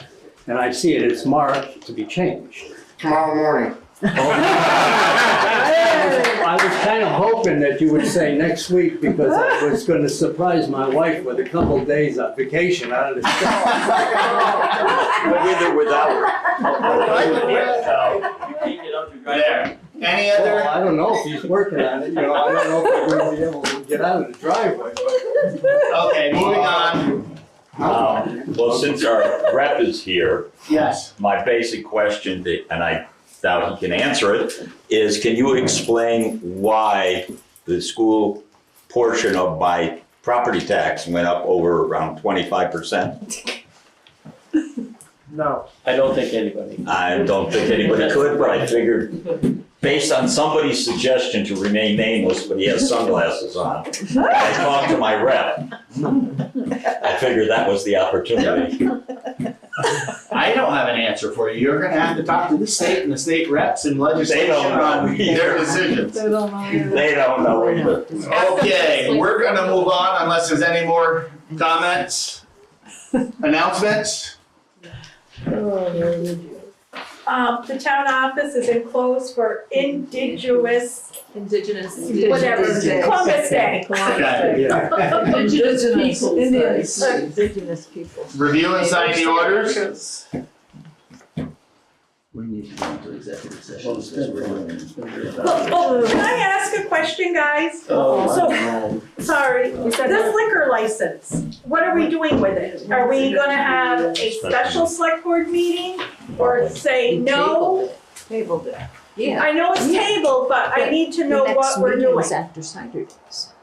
[SPEAKER 20] and I see it is marked to be changed.
[SPEAKER 4] Tomorrow morning.
[SPEAKER 20] I was kind of hoping that you would say next week, because I was going to surprise my wife with a couple days of vacation out of the state.
[SPEAKER 11] With or without.
[SPEAKER 1] There. Any other?
[SPEAKER 20] Well, I don't know if he's working on it, I don't know if we're going to be able to get out of the driveway, but.
[SPEAKER 1] Okay, moving on.
[SPEAKER 11] Well, since our rep is here.
[SPEAKER 1] Yes.
[SPEAKER 11] My basic question, and I doubt he can answer it, is can you explain why the school portion of my property tax went up over around 25%?
[SPEAKER 20] No.
[SPEAKER 10] I don't think anybody.
[SPEAKER 11] I don't think anybody could, but I figured, based on somebody's suggestion to remain nameless, but he has sunglasses on, I talked to my rep. I figured that was the opportunity.
[SPEAKER 1] I don't have an answer for you. You're gonna have to talk to the state and the state reps and legislation on their decisions.
[SPEAKER 11] They don't know either.
[SPEAKER 1] Okay, we're gonna move on unless there's any more comments, announcements.
[SPEAKER 17] The town office is enclosed for
[SPEAKER 5] Indigenous.
[SPEAKER 17] whatever, Columbus Day.
[SPEAKER 1] Okay.
[SPEAKER 15] Indigenous people.
[SPEAKER 13] Indigenous people.
[SPEAKER 1] Review and sign the orders. We need to go into executive session.
[SPEAKER 17] Can I ask a question, guys? So, sorry, this liquor license, what are we doing with it? Are we gonna have a special select board meeting or say no?
[SPEAKER 13] Tabled it. Yeah.
[SPEAKER 17] I know it's tabled, but I need to know what we're
[SPEAKER 13] The
[SPEAKER 17] doing.
[SPEAKER 13] next meeting is after cider days.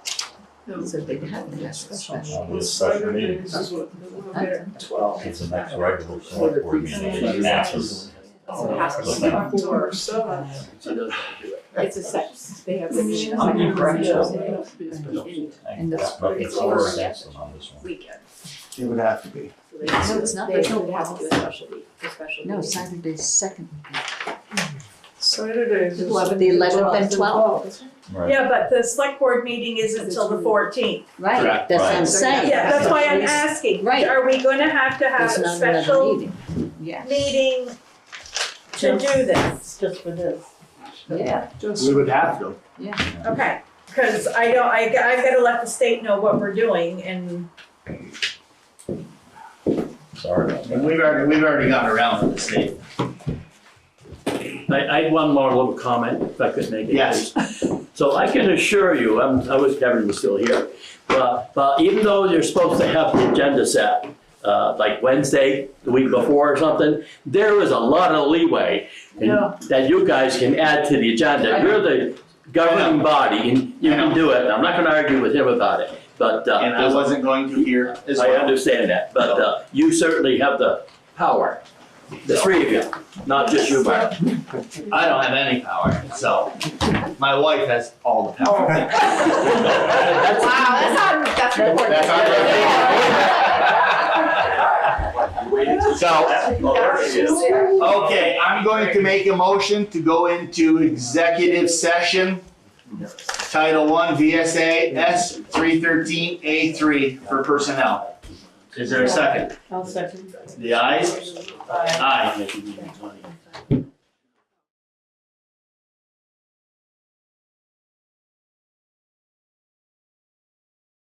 [SPEAKER 13] So they have to have a special.
[SPEAKER 11] It's a special meeting. It's the next regular select board meeting after.
[SPEAKER 12] It's a sex, they have the meeting.
[SPEAKER 13] And
[SPEAKER 11] But it's for or against them on this one.
[SPEAKER 12] Weekend.
[SPEAKER 1] It would have to be.
[SPEAKER 13] No, it's not.
[SPEAKER 12] They
[SPEAKER 13] There's no
[SPEAKER 12] would have to do a special
[SPEAKER 13] No,
[SPEAKER 12] meeting.
[SPEAKER 13] Saturday's second.
[SPEAKER 15] Saturdays is.
[SPEAKER 13] The 11th and 12th.
[SPEAKER 11] Right.
[SPEAKER 17] Yeah, but the select board meeting is until the 14th.
[SPEAKER 13] Right,
[SPEAKER 1] Correct.
[SPEAKER 13] that's what
[SPEAKER 11] Right.
[SPEAKER 13] I'm saying.
[SPEAKER 17] Yeah, that's why I'm asking.
[SPEAKER 13] Right.
[SPEAKER 17] Are we gonna have to have
[SPEAKER 13] There's
[SPEAKER 17] a
[SPEAKER 13] not another
[SPEAKER 17] special
[SPEAKER 13] meeting. Yes.
[SPEAKER 17] meeting to do this?
[SPEAKER 3] Just for this.
[SPEAKER 13] Yeah,
[SPEAKER 1] We would have to.
[SPEAKER 17] Okay, cause I've gotta let the state know what we're doing and
[SPEAKER 11] Sorry about that.
[SPEAKER 1] And we've already gone around with the state.
[SPEAKER 10] I had one more little comment, if I could make it.
[SPEAKER 1] Yes.
[SPEAKER 10] please. So I can assure you, I wish Kevin was still here, but even though you're supposed to have the agenda set, like Wednesday, the week before or something, there is a lot of leeway that you guys can add to the agenda. You're the governing body and you can do it. I'm not gonna argue with him about it, but.
[SPEAKER 1] And I wasn't going to hear as
[SPEAKER 10] I
[SPEAKER 1] well.
[SPEAKER 10] understand that, but you certainly have the power, the three of you, not just you, Mark.
[SPEAKER 1] I don't have any power, so my wife has all the power.
[SPEAKER 12] Wow, that's on
[SPEAKER 1] That's on Okay, I'm going to make a motion to go into executive session. Title 1 VSA S 313A3 for personnel. Is there a second?
[SPEAKER 3] I'll second.
[SPEAKER 1] The ayes? Aye.